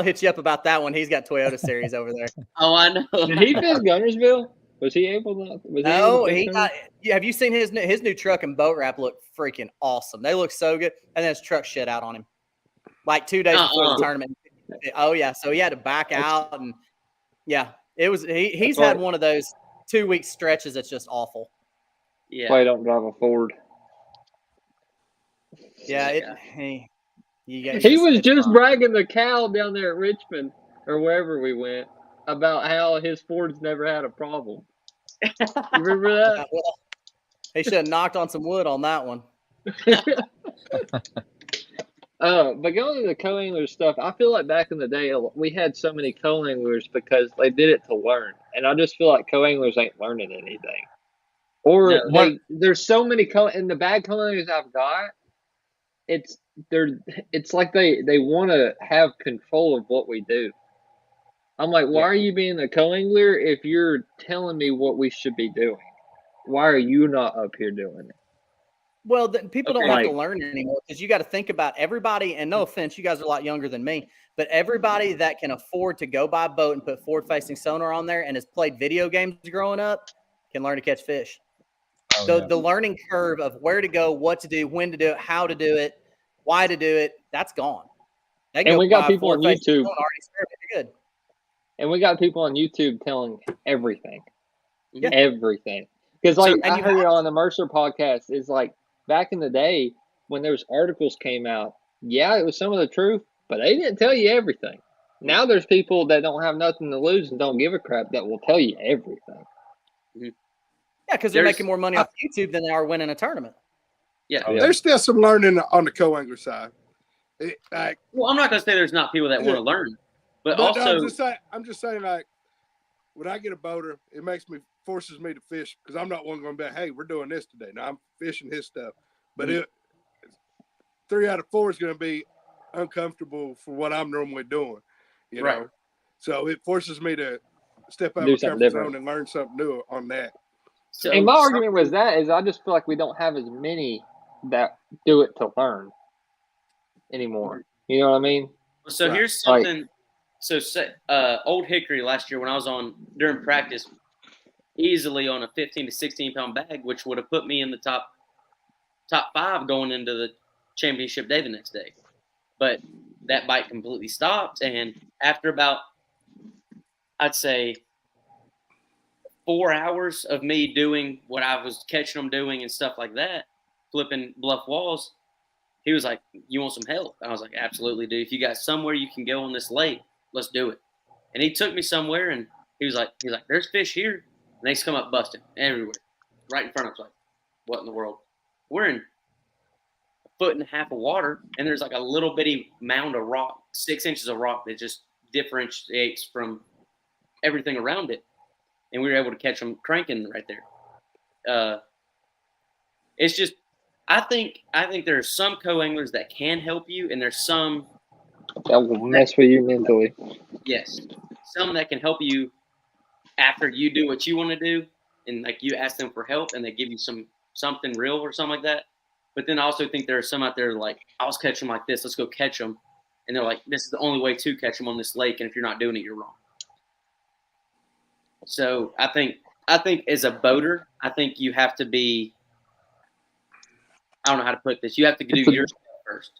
S5: hit you up about that one. He's got Toyota Series over there.
S1: Oh, I know.
S3: did he fish Gunnersville? Was he able to?
S5: No, he got. Have you seen his new truck and boat wrap look freaking awesome? They look so good, and then his truck shit out on him, like 2 days before the tournament. Oh yeah, so he had to back out, and yeah, it was. He's had one of those 2-week stretches that's just awful.
S1: Yeah.
S3: Why don't drive a Ford?
S5: Yeah,
S3: He was just bragging the cow down there at Richmond or wherever we went about how his Ford's never had a problem. You remember that?
S5: Well, he should have knocked on some wood on that one.
S3: But going to the co-angler stuff, I feel like back in the day, we had so many co-anglers because they did it to learn. And I just feel like co-anglers ain't learning anything. Or there's so many and the bad co-anglers I've got, it's like they want to have control of what we do. I'm like, why are you being a co-angler if you're telling me what we should be doing? Why are you not up here doing it?
S5: Well, people don't have to learn anymore because you got to think about everybody. And no offense, you guys are a lot younger than me, but everybody that can afford to go buy a boat and put forward-facing sonar on there and has played video games growing up can learn to catch fish. The learning curve of where to go, what to do, when to do it, how to do it, why to do it, that's gone.
S3: And we got people on YouTube.
S5: Good.
S3: And we got people on YouTube telling everything.
S5: Yeah.
S3: Everything. Because I heard it on the Mercer podcast, is like back in the day when those articles came out, yeah, it was some of the truth, but they didn't tell you everything. Now there's people that don't have nothing to lose and don't give a crap that will tell you everything.
S5: Yeah, because they're making more money off YouTube than they are winning a tournament.
S1: Yeah.
S4: There's still some learning on the co-angler side.
S1: Well, I'm not going to say there's not people that want to learn, but also
S4: I'm just saying, like, when I get a boater, it forces me to fish because I'm not one going to be, hey, we're doing this today. Now I'm fishing his stuff, but 3 out of 4 is going to be uncomfortable for what I'm normally doing, you know. So it forces me to step out of my comfort zone and learn something new on that.
S3: So, and my argument was is I just feel like we don't have as many that do it to learn anymore. You know what I mean?
S1: So here's something. Old Hickory last year when I was on during practice, easily on a 15 to 16 pound bag, which would have put me in the top 5 going into the championship day the next day. But that bite completely stopped, and after about, I'd say, 4 hours of me doing what I was catching them doing and stuff like that, flipping bluff walls. He was like, "You want some help?" I was like, "Absolutely, dude. If you got somewhere you can go on this lake, let's do it." And he took me somewhere, and he's like, "There's fish here," and they just come up busting everywhere, right in front of us. Like, what in the world? We're in 1.5 foot of water, and there's like a little bitty mound of rock, 6 inches of rock that just differentiates from everything around it, and we were able to catch them cranking right there. It's just, I think there are some co-anglers that can help you, and there's some
S3: that will mess with you mentally.
S1: Yes, some that can help you after you do what you want to do, and like you ask them for help, and they give you something real or something like that. But then I also think there are some out there like, I was catching like this, let's go catch them, and they're like, this is the only way to catch them on this lake, and if you're not doing it, you're wrong. So I think as a boater, I think you have to be, I don't know how to put this, you have to do your stuff first.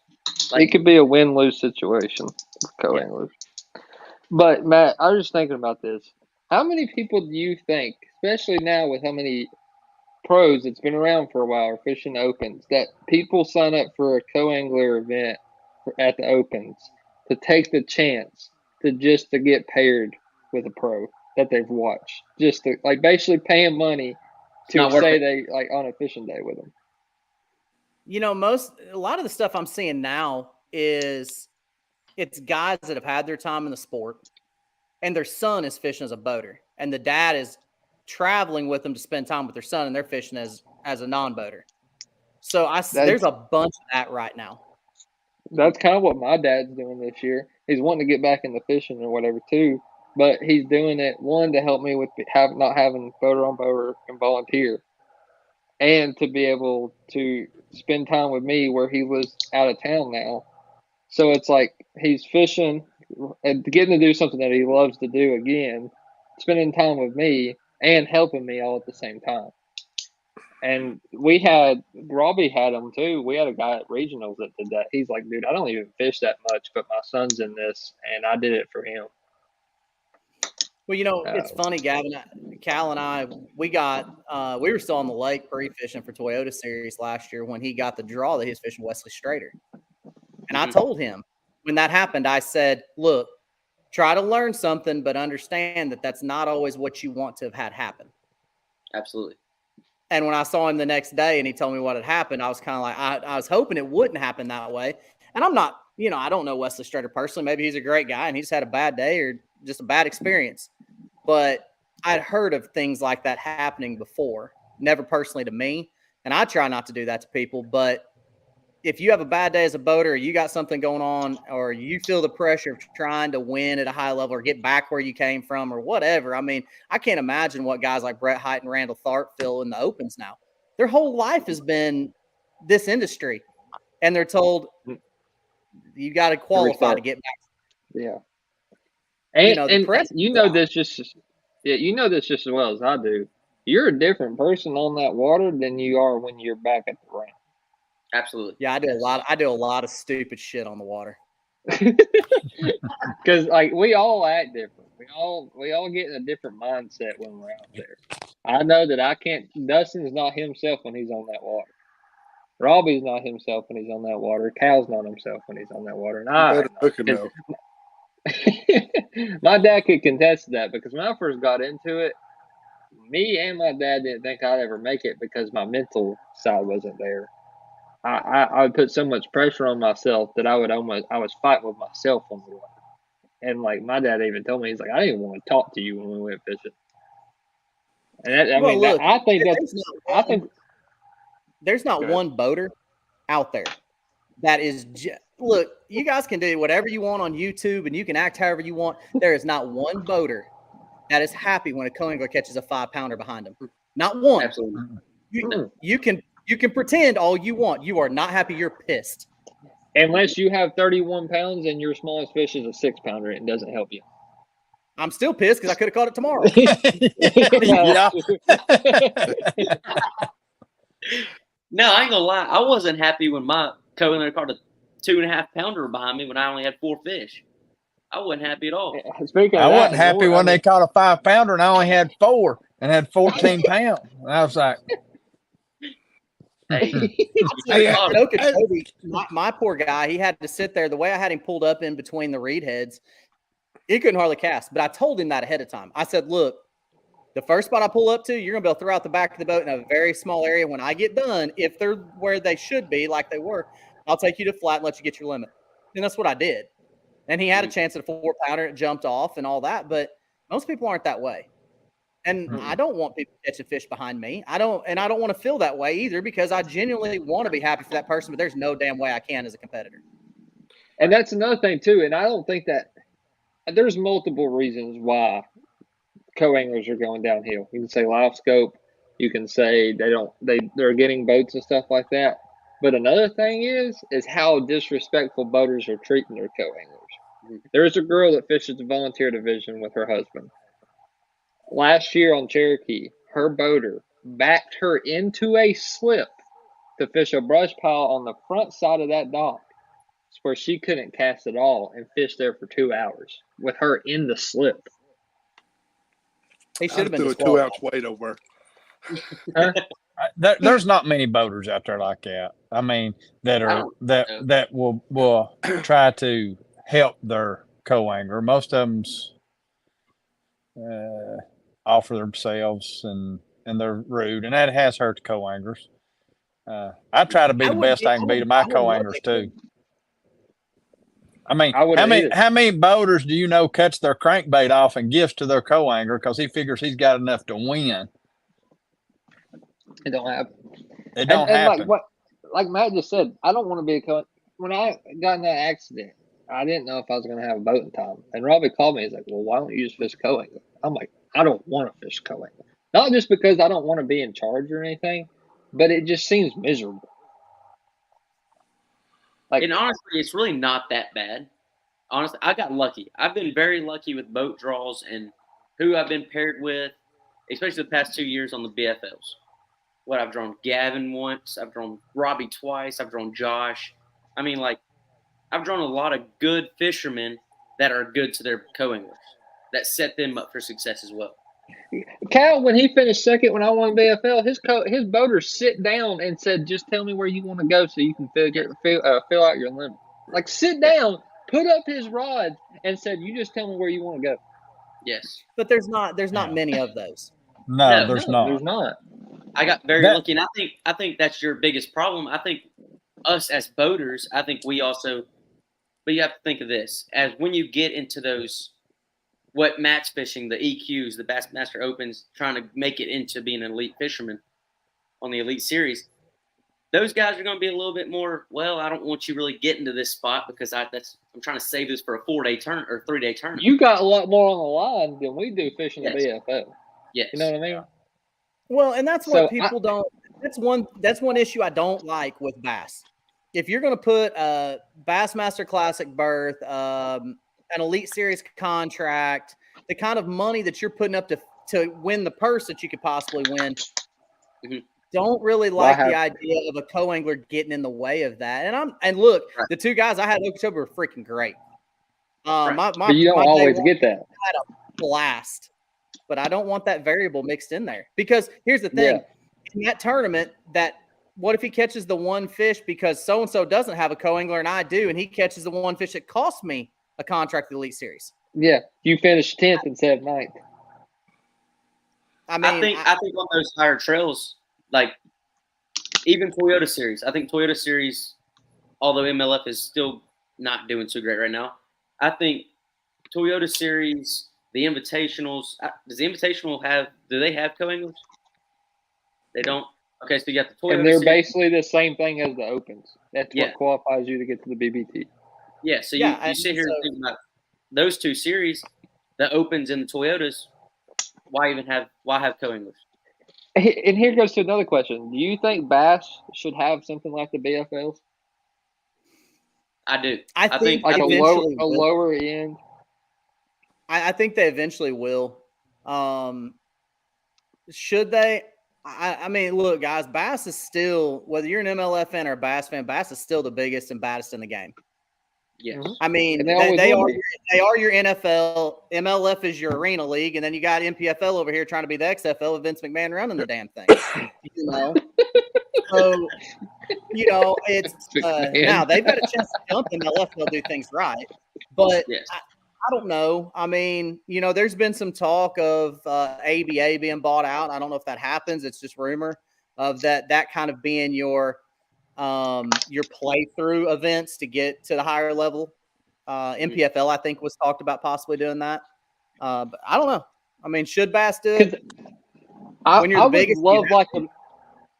S1: Like,
S3: it could be a win-lose situation with co-anglers. Yeah. But Matt, I was just thinking about this. How many people do you think, especially now with how many pros that's been around for a while are fishing opens, that people sign up for a co-angler event at the opens to take the chance to get paired with a pro that they've watched, just to like basically paying money to say they like on a fishing day with them?
S5: You know, a lot of the stuff I'm seeing now is it's guys that have had their time in the sport, and their son is fishing as a boater, and the dad is traveling with them to spend time with their son, and they're fishing as a non-boater. So there's a bunch of that right now.
S3: That's kind of what my dad's doing this year. He's wanting to get back into fishing or whatever too, but he's doing it, one, to help me with not having boater on boater and volunteer, and to be able to spend time with me where he was out of town now. So it's like he's fishing and getting to do something that he loves to do again, spending time with me and helping me all at the same time. And Robbie had him too. We had a guy at regionals that did that. He's like, dude, I don't even fish that much, but my son's in this, and I did it for him.
S5: Well, you know, it's funny, Gavin, Cal and I, we were still on the lake pre-fishing for Toyota Series last year when he got the draw that he was fishing Wesley Strader. And I told him when that happened, I said, look, try to learn something, but understand that that's not always what you want to have had happen.
S1: Absolutely.
S5: And when I saw him the next day and he told me what had happened, I was kind of like, I was hoping it wouldn't happen that way. And I'm not, you know, I don't know Wesley Strader personally. Maybe he's a great guy and he just had a bad day or just a bad experience. But I'd heard of things like that happening before, never personally to me. And I try not to do that to people. But if you have a bad day as a boater, or you got something going on, or you feel the pressure of trying to win at a high level or get back where you came from or whatever, I mean, I can't imagine what guys like Brett Height and Randall Tharp feel in the opens now. Their whole life has been this industry, and they're told you got to qualify to get back.
S3: Yeah. And
S5: you know, the press,
S3: you know this just as well as I do. You're a different person on that water than you are when you're back at the ramp.
S1: Absolutely.
S5: Yeah, I do a lot of stupid shit on the water.
S3: Because like we all act different. We all get in a different mindset when we're out there. I know that Dustin's not himself when he's on that water. Robbie's not himself when he's on that water. Cal's not himself when he's on that water. And my dad could contest that, because when I first got into it, me and my dad didn't think I'd ever make it because my mental side wasn't there. I would put so much pressure on myself that I was fighting with myself on the water. And like my dad even told me, he's like, I didn't even want to talk to you when we went fishing. And I think
S5: there's not one boater out there that is look, you guys can do whatever you want on YouTube and you can act however you want. There is not one boater that is happy when a co-angler catches a 5-pounder behind him. Not one.
S1: Absolutely.
S5: You can pretend all you want. You are not happy. You're pissed.
S3: Unless you have 31 pounds and your smallest fish is a 6-pounder, it doesn't help you.
S5: I'm still pissed because I could have caught it tomorrow.
S1: No, I ain't gonna lie. I wasn't happy when my co-angler caught a 2.5-pounder behind me when I only had 4 fish. I wasn't happy at all.
S3: Speaking of
S2: I
S3: that,
S2: wasn't happy when they caught a 5-pounder and I only had 4 and had 14 pounds. And I was like,
S1: Hey,
S4: Hey,
S5: at Okeechobee, my poor guy, he had to sit there. The way I had him pulled up in between the reed heads, he couldn't hardly cast. But I told him that ahead of time. I said, look, the first spot I pull up to, you're going to be able to throw out the back of the boat in a very small area. When I get done, if they're where they should be, like they were, I'll take you to flat and let you get your limit. And that's what I did. And he had a chance at a 4-pounder. It jumped off and all that. But most people aren't that way. And I don't want people catching fish behind me. I don't want to feel that way either, because I genuinely want to be happy for that person, but there's no damn way I can as a competitor.
S3: And that's another thing too. And I don't think that there's multiple reasons why co-anglers are going downhill. You can say live scope. You can say they're getting boats and stuff like that. But another thing is how disrespectful boaters are treating their co-anglers. There's a girl that fishes the volunteer division with her husband. Last year on Cherokee, her boater backed her into a slip to fish a brush pile on the front side of that dock, where she couldn't cast at all, and fish there for 2 hours with her in the slip.
S5: He should have been
S4: threw a 2-ounce weight over.
S3: Huh?
S2: there's not many boaters out there like that. I mean, that will try to help their co-angler. Most of them's offer themselves and they're rude, and that has hurt the co-anglers. I try to be the best I can be to my co-anglers too. I mean, how many boaters do you know cuts their crankbait off and gives to their co-angler because he figures he's got enough to win?
S3: It don't happen.
S2: It don't happen.
S3: Like Matt just said, I don't want to be a co. When I got in that accident, I didn't know if I was going to have a boat in time. And Robbie called me. He's like, "Well, why don't you just fish co-angler?" I'm like, I don't want to fish co-angler. Not just because I don't want to be in charge or anything, but it just seems miserable.
S1: And honestly, it's really not that bad. Honestly, I got lucky. I've been very lucky with boat draws and who I've been paired with, especially the past 2 years on the BFLs. I've drawn Gavin once, I've drawn Robbie twice, I've drawn Josh. I mean, I've drawn a lot of good fishermen that are good to their co-anglers, that set them up for success as well.
S3: Cal, when he finished second when I won BFL, his boaters sit down and said, "Just tell me where you want to go so you can fill out your limit." Like, sit down, put up his rods, and said, "You just tell me where you want to go."
S1: Yes,
S5: but there's not many of those.
S2: No, there's not.
S3: There's not.
S1: I got very lucky, and I think that's your biggest problem. I think us as boaters, I think we also, but you have to think of this as when you get into those. What Matt's fishing, the EQs, the Bassmaster Opens, trying to make it into being an elite fisherman on the Elite Series, those guys are going to be a little bit more, well, I don't want you really getting to this spot because I'm trying to save this for a 4-day turn or 3-day tournament.
S3: You got a lot more on the line than we do fishing the BFL.
S1: Yes.
S3: You know what I mean?
S5: Well, and that's what people don't. That's one issue I don't like with bass. If you're going to put a Bassmaster Classic berth, an Elite Series contract, the kind of money that you're putting up to win the purse that you could possibly win, don't really like the idea of a co-angler getting in the way of that. And look, the 2 guys I had in Okeechobee were freaking great. But
S3: you don't always get that.
S5: I had a blast, but I don't want that variable mixed in there because here's the thing: in that tournament, what if he catches the one fish because so and so doesn't have a co-angler and I do, and he catches the one fish that cost me a contract the Elite Series?
S3: Yeah, you finished 10th instead of 9th.
S5: I mean,
S1: I think on those higher trails, like even Toyota Series, I think Toyota Series, although MLF is still not doing so great right now, I think Toyota Series, the Invitationals, do they have co-anglers? They don't? Okay, so you got the Toyota
S3: and they're
S1: Series.
S3: Basically the same thing as the Opens. That's what qualifies you to get to the BBT.
S1: Yeah, so you sit here and think about those 2 series, the Opens and the Toyotas. Why have co-anglers?
S3: And here goes to another question: do you think bass should have something like the BFLs?
S1: I do.
S5: I think
S3: like a lower end.
S5: I think they eventually will. Should they? I mean, look, guys, bass is still, whether you're an MLF fan or a bass fan, bass is still the biggest and baddest in the game.
S1: Yes.
S5: I mean,
S3: And they
S5: they
S3: always
S5: are your NFL. MLF is your arena league, and then you got MPFL over here trying to be the XFL with Vince McMahon running the damn thing. You know, so it's now they've got a chance to jump MLF. They'll do things right, but
S1: Yes.
S5: I don't know. I mean, there's been some talk of ABA being bought out. I don't know if that happens. It's just rumor of that kind of being your playthrough events to get to the higher level. MPFL, I think, was talked about possibly doing that. But I don't know. I mean, should Bass do it?
S3: I
S5: When you're the
S3: would
S5: biggest,
S3: love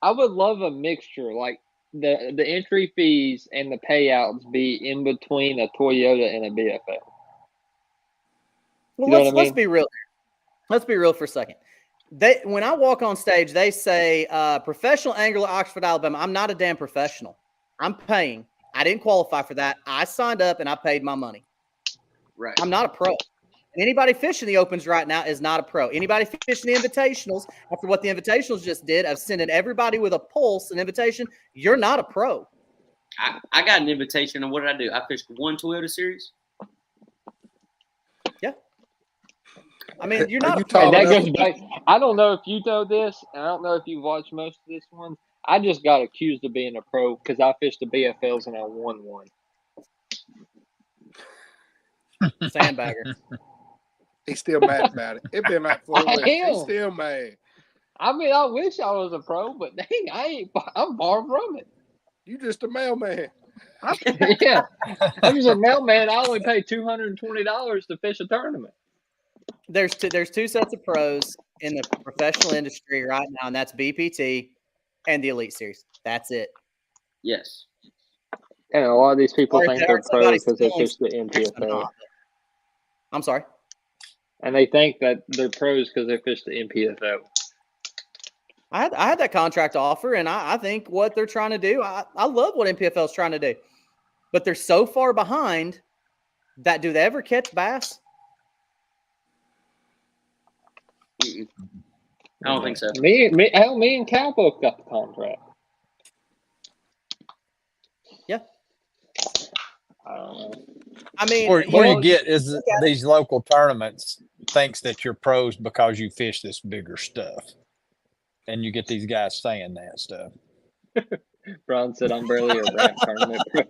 S3: I would love a mixture, like the entry fees and the payouts be in between a Toyota and a BFL.
S5: Well,
S3: You know what I
S5: let's
S3: mean?
S5: be real. Let's be real for a second. When I walk on stage, they say professional angler, Oxford, Alabama. I'm not a damn professional. I'm paying. I didn't qualify for that. I signed up and I paid my money.
S1: Right.
S5: I'm not a pro. Anybody fishing the opens right now is not a pro. Anybody fishing the invitationals, after what the invitationals just did of sending everybody with a pulse an invitation, you're not a pro.
S1: I got an invitation, and what did I do? I fished one Toyota Series.
S5: Yeah. I mean, you're
S4: Are
S5: not
S4: you
S5: a pro.
S3: And that
S4: talking
S3: goes back. I don't know if you know this, and I don't know if you watched most of this one. I just got accused of being a pro because I fished the BFLs and I won one.
S5: Sandbagger.
S4: He's still mad about it. It's been like 4
S3: I
S4: weeks. He's
S3: am.
S4: still mad.
S3: I mean, I wish I was a pro, but dang, I'm far from it.
S4: You just a mailman.
S3: Yeah, I'm just a mailman. I only pay $220 to fish a tournament.
S5: There's two sets of pros in the professional industry right now, and that's BPT and the Elite Series. That's it.
S1: Yes.
S3: And a lot of these people
S5: Or
S3: think
S5: if
S3: they're pro
S5: somebody's
S3: because they
S5: feeling
S3: fish the MPFL.
S5: I'm sorry.
S3: And they think that they're pros because they fish the MPFL.
S5: I had that contract offer, and I think what they're trying to do, I love what MPFL is trying to do. But they're so far behind that do they ever catch bass?
S1: Mm-mm. I don't think so.
S3: Me and Cal both got the contract.
S5: Yeah.
S3: I don't know.
S5: I mean,
S2: Where you get is these local tournaments thinks that you're pros because you fish this bigger stuff. And you get these guys saying that stuff.
S3: Brian said, I'm barely a rap tournament pro.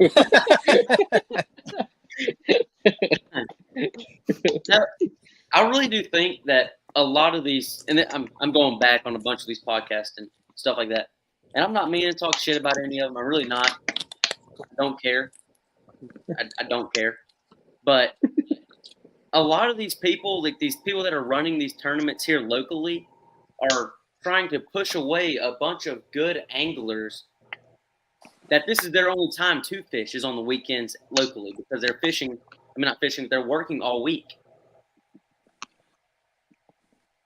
S1: I really do think that a lot of these, and I'm going back on a bunch of these podcasts and stuff like that, and I'm not meaning to talk shit about any of them. I'm really not. I don't care. I don't care. But a lot of these people, like these people that are running these tournaments here locally, are trying to push away a bunch of good anglers that this is their only time to fish is on the weekends locally because they're fishing. I mean, not fishing, they're working all week.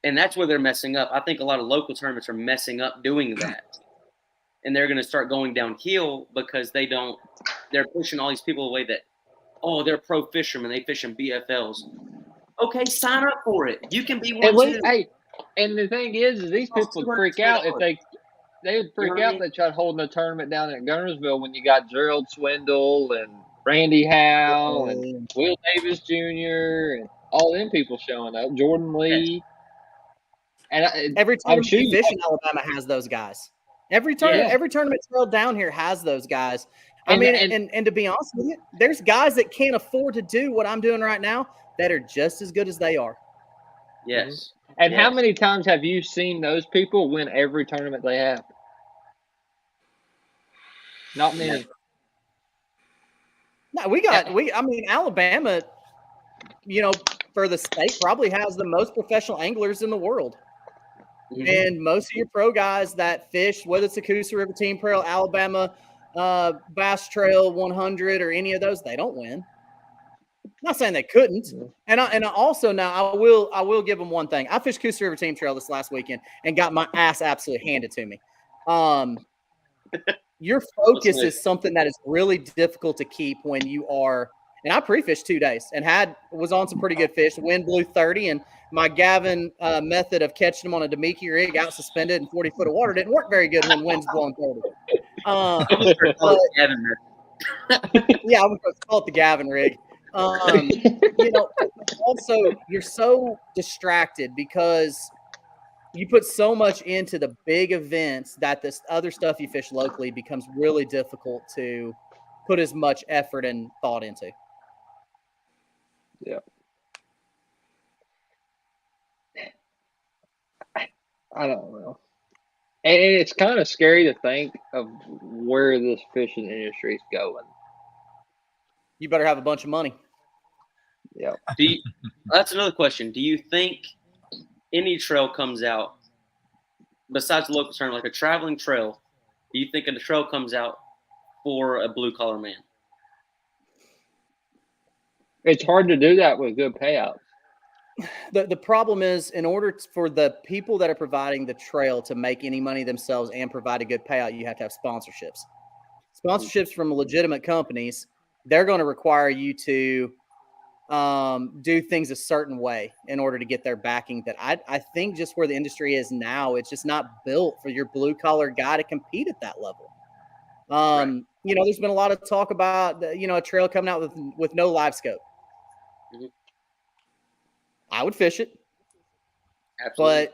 S1: And that's where they're messing up. I think a lot of local tournaments are messing up doing that. And they're going to start going downhill because they're pushing all these people away that, oh, they're pro fishermen. They fish in BFLs. Okay, sign up for it. You can be one too.
S3: Hey, and the thing is these people would freak out if they would freak out if they tried holding a tournament down at Gunnersville when you got Gerald Swindle and Randy Howe and Will Davis Jr. and all them people showing up, Jordan Lee. And
S5: every tournament you fish in Alabama has those guys. Every tournament trail down here has those guys. I mean, and to be honest with you, there's guys that can't afford to do what I'm doing right now that are just as good as they are.
S1: Yes.
S3: And how many times have you seen those people win every tournament they have? Not many.
S5: No, I mean, Alabama, for the state probably has the most professional anglers in the world. Mm-hmm. And most of your pro guys that fish, whether it's the Coosa River Team Pro, Alabama, Bass Trail 100 or any of those, they don't win. I'm not saying they couldn't. And I also now I will give them one thing. I fished Coosa River Team Trail this last weekend and got my ass absolutely handed to me. Your focus is something that is really difficult to keep when you are. And I pre-fished 2 days and was on some pretty good fish. The wind blew 30, and my Gavin method of catching them on a Demiki rig out suspended in 40 foot of water didn't work very good when wind's blowing 30. Yeah, I would call it the Gavin rig. Also you're so distracted because you put so much into the big events that this other stuff you fish locally becomes really difficult to put as much effort and thought into.
S3: Yeah. I don't know. And it's kind of scary to think of where this fishing industry is going.
S5: You better have a bunch of money.
S3: Yeah.
S1: That's another question. Do you think any trail comes out besides the local tournament, like a traveling trail? Do you think a trail comes out for a blue collar man?
S3: It's hard to do that with good payouts.
S5: The problem is, in order for the people that are providing the trail to make any money themselves and provide a good payout, you have to have sponsorships. Sponsorships from legitimate companies, they're going to require you to do things a certain way in order to get their backing. That I think just where the industry is now, it's just not built for your blue collar guy to compete at that level.
S1: Right.
S5: There's been a lot of talk about a trail coming out with no live scope.
S1: Mm-hmm.
S5: I would fish it.
S1: Absolutely.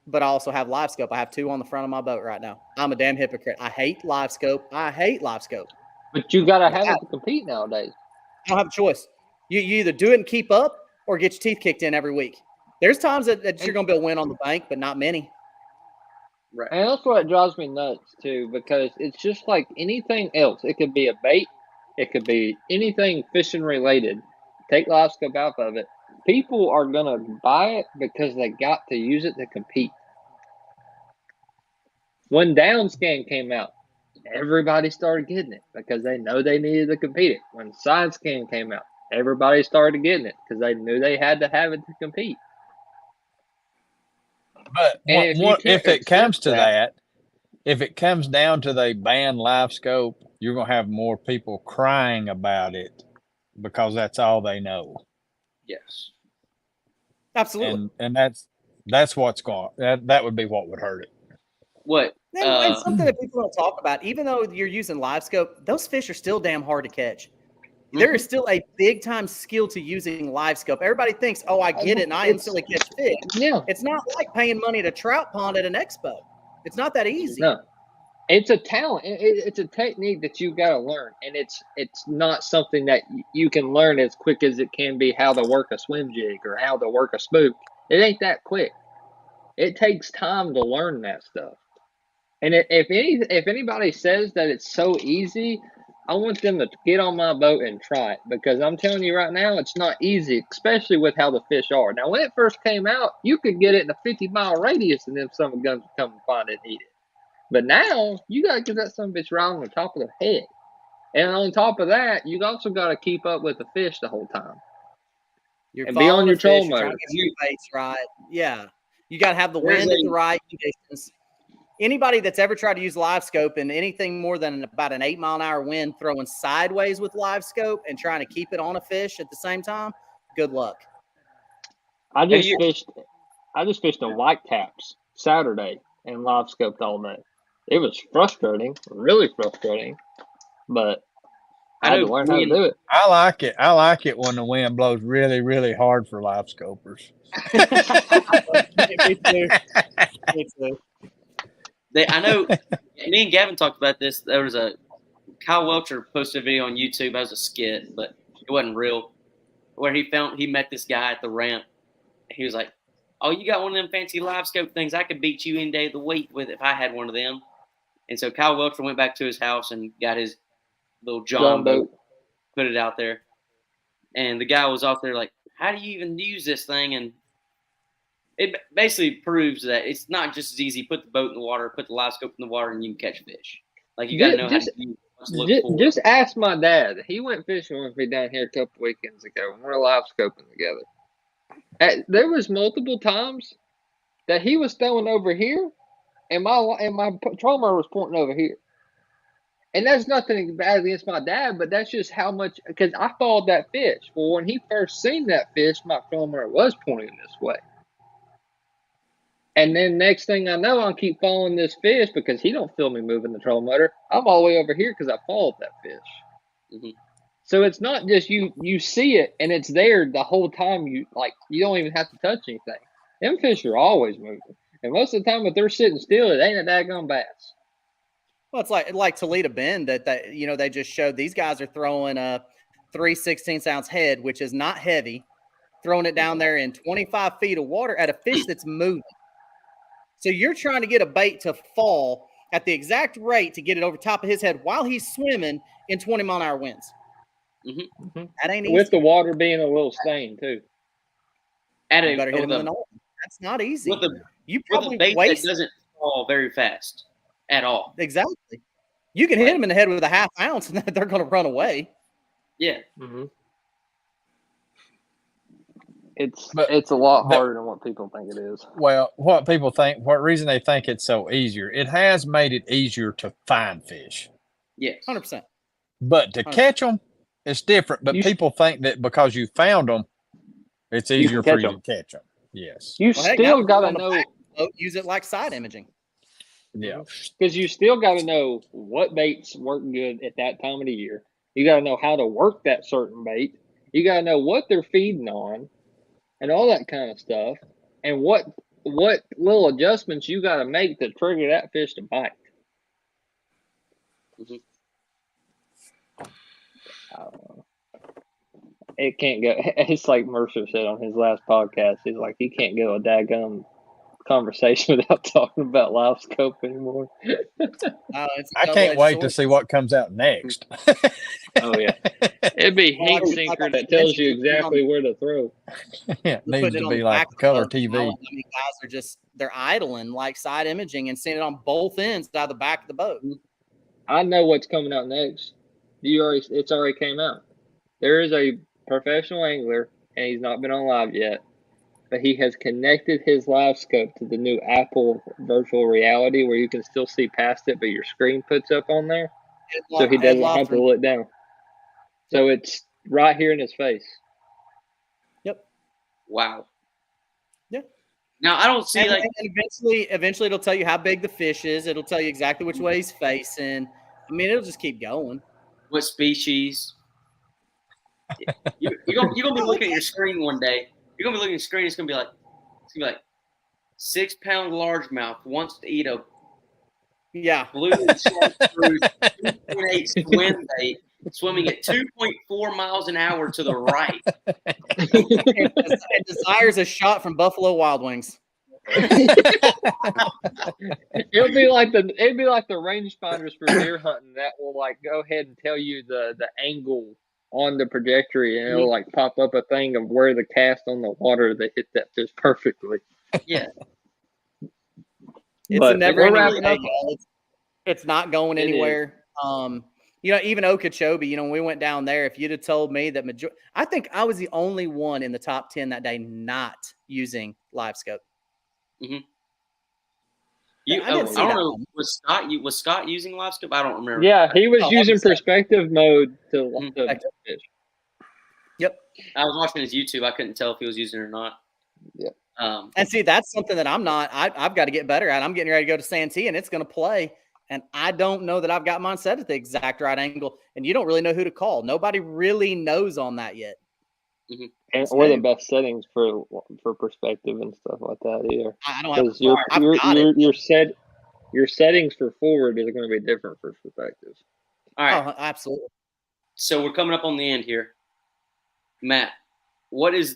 S5: But I also have live scope. I have 2 on the front of my boat right now. I'm a damn hypocrite. I hate live scope.
S3: But you got to have it to compete nowadays.
S5: I don't have a choice. You either do it and keep up or get your teeth kicked in every week. There's times that you're going to be able to win on the bank, but not many.
S1: Right.
S3: And that's what drives me nuts, too, because it's just like anything else. It could be a bait. It could be anything fishing related. Take live scope out of it. People are going to buy it because they got to use it to compete. When down scan came out, everybody started getting it because they know they needed to compete it. When side scan came out, everybody started getting it because they knew they had to have it to compete.
S2: But if it comes to that, if it comes down to they ban live scope, you're going to have more people crying about it because that's all they know.
S1: Yes.
S5: Absolutely.
S2: And that's what's going. That would be what would hurt it.
S1: What?
S5: And something that people don't talk about, even though you're using live scope, those fish are still damn hard to catch. Mm-hmm. There is still a big time skill to using live scope. Everybody thinks, oh, I get it, and I instantly catch fish.
S3: Yeah.
S5: It's not like paying money at a trout pond at an expo. It's not that easy.
S3: No. It's a talent. It's a technique that you got to learn, and it's not something that you can learn as quick as it can be how to work a swim jig or how to work a spook. It ain't that quick. It takes time to learn that stuff. And if anybody says that it's so easy, I want them to get on my boat and try it, because I'm telling you right now, it's not easy, especially with how the fish are. Now, when it first came out, you could get it in a 50-mile radius, and then some guns would come and find it and eat it. But now, you got to get that son of a bitch right on the top of the head. And on top of that, you also got to keep up with the fish the whole time.
S5: And be on your troll mode. Trying to get your face right. Yeah. You got to have the wind at the right conditions. Anybody that's ever tried to use live scope in anything more than about an 8-mile-an-hour wind throwing sideways with live scope and trying to keep it on a fish at the same time, good luck.
S3: I just fished a white caps Saturday and live scoped all day. It was frustrating, really frustrating, but I had to learn how to do it.
S2: I like it. I like it when the wind blows really, really hard for live scopers.
S5: Me too. Me too.
S1: I know me and Gavin talked about this. There was Kyle Welcher posted a video on YouTube. That was a skit, but it wasn't real. Where he met this guy at the ramp. He was like, "Oh, you got one of them fancy live scope things? I could beat you any day of the week with if I had one of them." And so Kyle Welcher went back to his house and got his little John boat, put it out there. And the guy was out there like, "How do you even use this thing?" And it basically proves that it's not just as easy. Put the boat in the water, put the live scope in the water, and you can catch fish. Like, you got to know how to use it.
S3: Just ask my dad. He went fishing with me down here a couple weekends ago, and we're live scoping together. There was multiple times that he was throwing over here, and my troller was pointing over here. And that's nothing bad against my dad, but that's just how much, because I followed that fish. Well, when he first seen that fish, my troller was pointing this way. And then next thing I know, I'll keep following this fish because he don't feel me moving the trolling motor. I'm all the way over here because I followed that fish.
S1: Mhm.
S3: So it's not just you see it and it's there the whole time. You don't even have to touch anything. Them fish are always moving. And most of the time, if they're sitting still, it ain't a daggone bass.
S5: Well, it's like Toledo Bend that they just showed. These guys are throwing a 3/16-ounce head, which is not heavy, throwing it down there in 25 feet of water at a fish that's moving. So you're trying to get a bait to fall at the exact rate to get it over top of his head while he's swimming in 20-mile-an-hour winds.
S1: Mm-hmm.
S5: That ain't easy.
S3: With the water being a little stained too.
S5: You better hit him in the nose. That's not easy.
S1: You probably bait that doesn't fall very fast at all.
S5: Exactly. You can hit them in the head with a half ounce and they're going to run away.
S1: Yeah.
S3: Mm-hmm. It's a lot harder than what people think it is.
S2: Well, what reason they think it's so easier, it has made it easier to find fish.
S1: Yes.
S5: 100%.
S2: But to catch them, it's different. But people think that because you found them, it's easier for you to catch them. Yes.
S3: You still got to know.
S5: Use it like side imaging.
S2: Yeah.
S3: Because you still got to know what baits work good at that time of the year. You got to know how to work that certain bait. You got to know what they're feeding on and all that kind of stuff. And what little adjustments you got to make to trigger that fish to bite.
S1: Mm-hmm.
S3: I don't know. It can't go. It's like Mercer said on his last podcast. He's like, he can't go a daggum conversation without talking about live scope anymore.
S2: I can't wait to see what comes out next.
S3: Oh yeah, it'd be heat sinker that tells you exactly where to throw.
S2: Yeah, it needs to be like color TV.
S5: I mean, guys are they're idling like side imaging and seeing it on both ends out of the back of the boat.
S3: I know what's coming out next. It's already came out. There is a professional angler, and he's not been on live yet, but he has connected his live scope to the new Apple virtual reality where you can still see past it, but your screen puts up on there. So he doesn't have to look down. So it's right here in his face.
S5: Yep.
S1: Wow.
S5: Yeah.
S1: Now I don't see
S5: and eventually it'll tell you how big the fish is. It'll tell you exactly which way he's facing. I mean, it'll just keep going.
S1: What species? You're gonna be looking at your screen one day. You're gonna be looking at your screen. It's gonna be like 6-pound largemouth wants to eat a blue and chartreuse 2.8 swim bait, swimming at 2.4 miles an hour to the right.
S5: It desires a shot from Buffalo Wild Wings.
S3: It'd be like the rangefinders for deer hunting that will go ahead and tell you the angle on the trajectory, and it'll pop up a thing of where the cast on the water that hit that fish perfectly.
S1: Yeah.
S5: It's a never-ending thing, y'all. It's not going anywhere. Even Okeechobee, when we went down there, if you'd have told me that I think I was the only one in the top 10 that day not using live scope.
S1: Mm-hmm. I don't know. Was Scott using live scope? I don't remember.
S3: Yeah, he was using perspective mode to fish.
S5: Yep.
S1: I was watching his YouTube. I couldn't tell if he was using it or not.
S3: Yeah.
S5: And see, that's something that I'm not. I've got to get better at. I'm getting ready to go to Santee, and it's going to play. And I don't know that I've got mine set at the exact right angle. And you don't really know who to call. Nobody really knows on that yet.
S3: Mm-hmm. Or the best settings for perspective and stuff like that either.
S5: I don't have
S3: your settings for forward is going to be different for perspective.
S1: All right.
S5: Oh, absolutely.
S1: So we're coming up on the end here. Matt, what is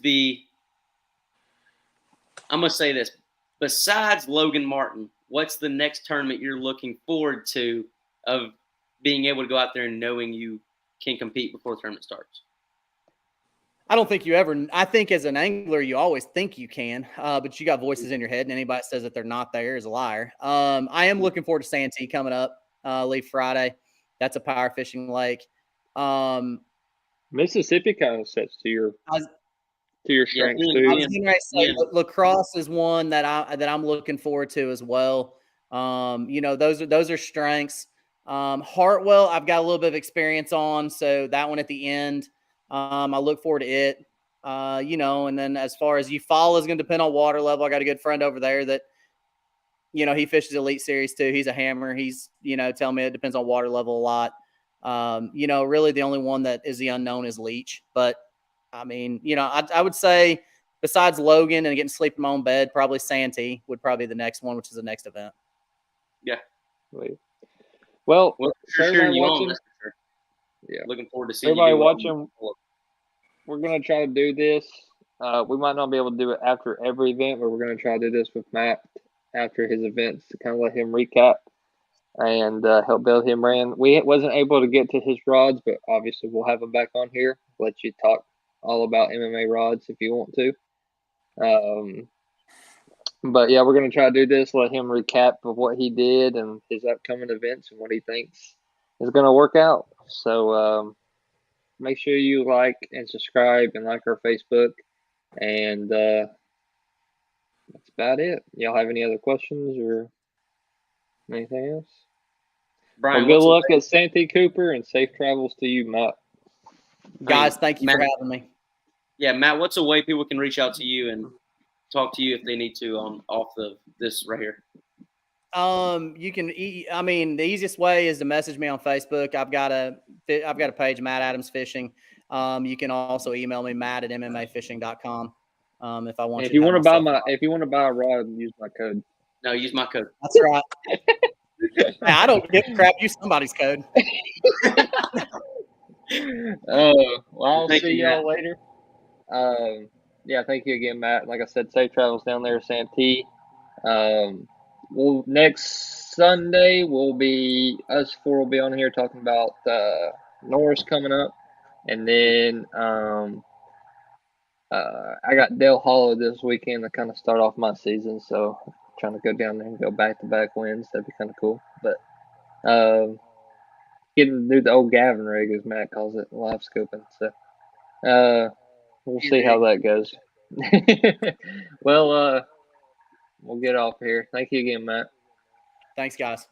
S1: I'm going to say this. Besides Logan Martin, what's the next tournament you're looking forward to of being able to go out there and knowing you can compete before the tournament starts?
S5: I don't think you ever – I think as an angler, you always think you can, but you got voices in your head, and anybody that says that they're not there is a liar. I am looking forward to Santee coming up, leave Friday. That's a power fishing lake.
S3: Mississippi kind of sets to your strengths too.
S5: I was going to say La Crosse is one that I'm looking forward to as well. Those are strengths. Hartwell, I've got a little bit of experience on, so that one at the end. I look forward to it, and then as far as Eufaula is going to depend on water level. I got a good friend over there that he fishes Elite Series too. He's a hammer. He's, telling me it depends on water level a lot. Really the only one that is the unknown is Leech. But, I mean, I would say besides Logan and getting to sleep in my own bed, probably Santee would probably be the next one, which is the next event.
S1: Yeah.
S3: Well,
S1: sure
S3: everybody
S1: you
S3: watching,
S1: on, sure.
S3: Yeah.
S1: Looking forward to seeing
S3: everybody
S1: you.
S3: watching, we're going to try to do this. We might not be able to do it after every event, but we're going to try to do this with Matt after his events to kind of let him recap and help build him brand. We wasn't able to get to his rods, but obviously we'll have him back on here. Let you talk all about MMA rods if you want to. But yeah, we're going to try to do this, let him recap of what he did and his upcoming events and what he thinks is going to work out. So make sure you like and subscribe and like our Facebook. And that's about it. Y'all have any other questions or anything else?
S1: Brian,
S3: Well, good luck at Santee Cooper and safe travels to you, Matt.
S5: Guys, thank you
S1: Matt,
S5: for having me.
S1: Yeah, Matt, what's a way people can reach out to you and talk to you if they need to off this right here?
S5: You can. The easiest way is to message me on Facebook. I've got a page, Matt Adams Fishing. You can also email me, matt@mmafishing.com. If I want.
S3: If you want to buy a rod, use my code.
S1: No, use my code.
S5: That's right. Hey, I don't give a crap. Use somebody's code.
S3: Well, I'll
S1: Thank
S3: see
S1: you,
S3: y'all
S1: Matt.
S3: later. Yeah, thank you again, Matt. Like I said, safe travels down there, Santee. Next Sunday us four will be on here talking about Norris coming up, and then I got Dale Hollow this weekend to kind of start off my season. So trying to go down there and go back-to-back wins. That'd be kind of cool. But getting to do the old Gavin rig, as Matt calls it, live scoping. So we'll see how that goes. Well, we'll get off here. Thank you again, Matt.
S5: Thanks, guys.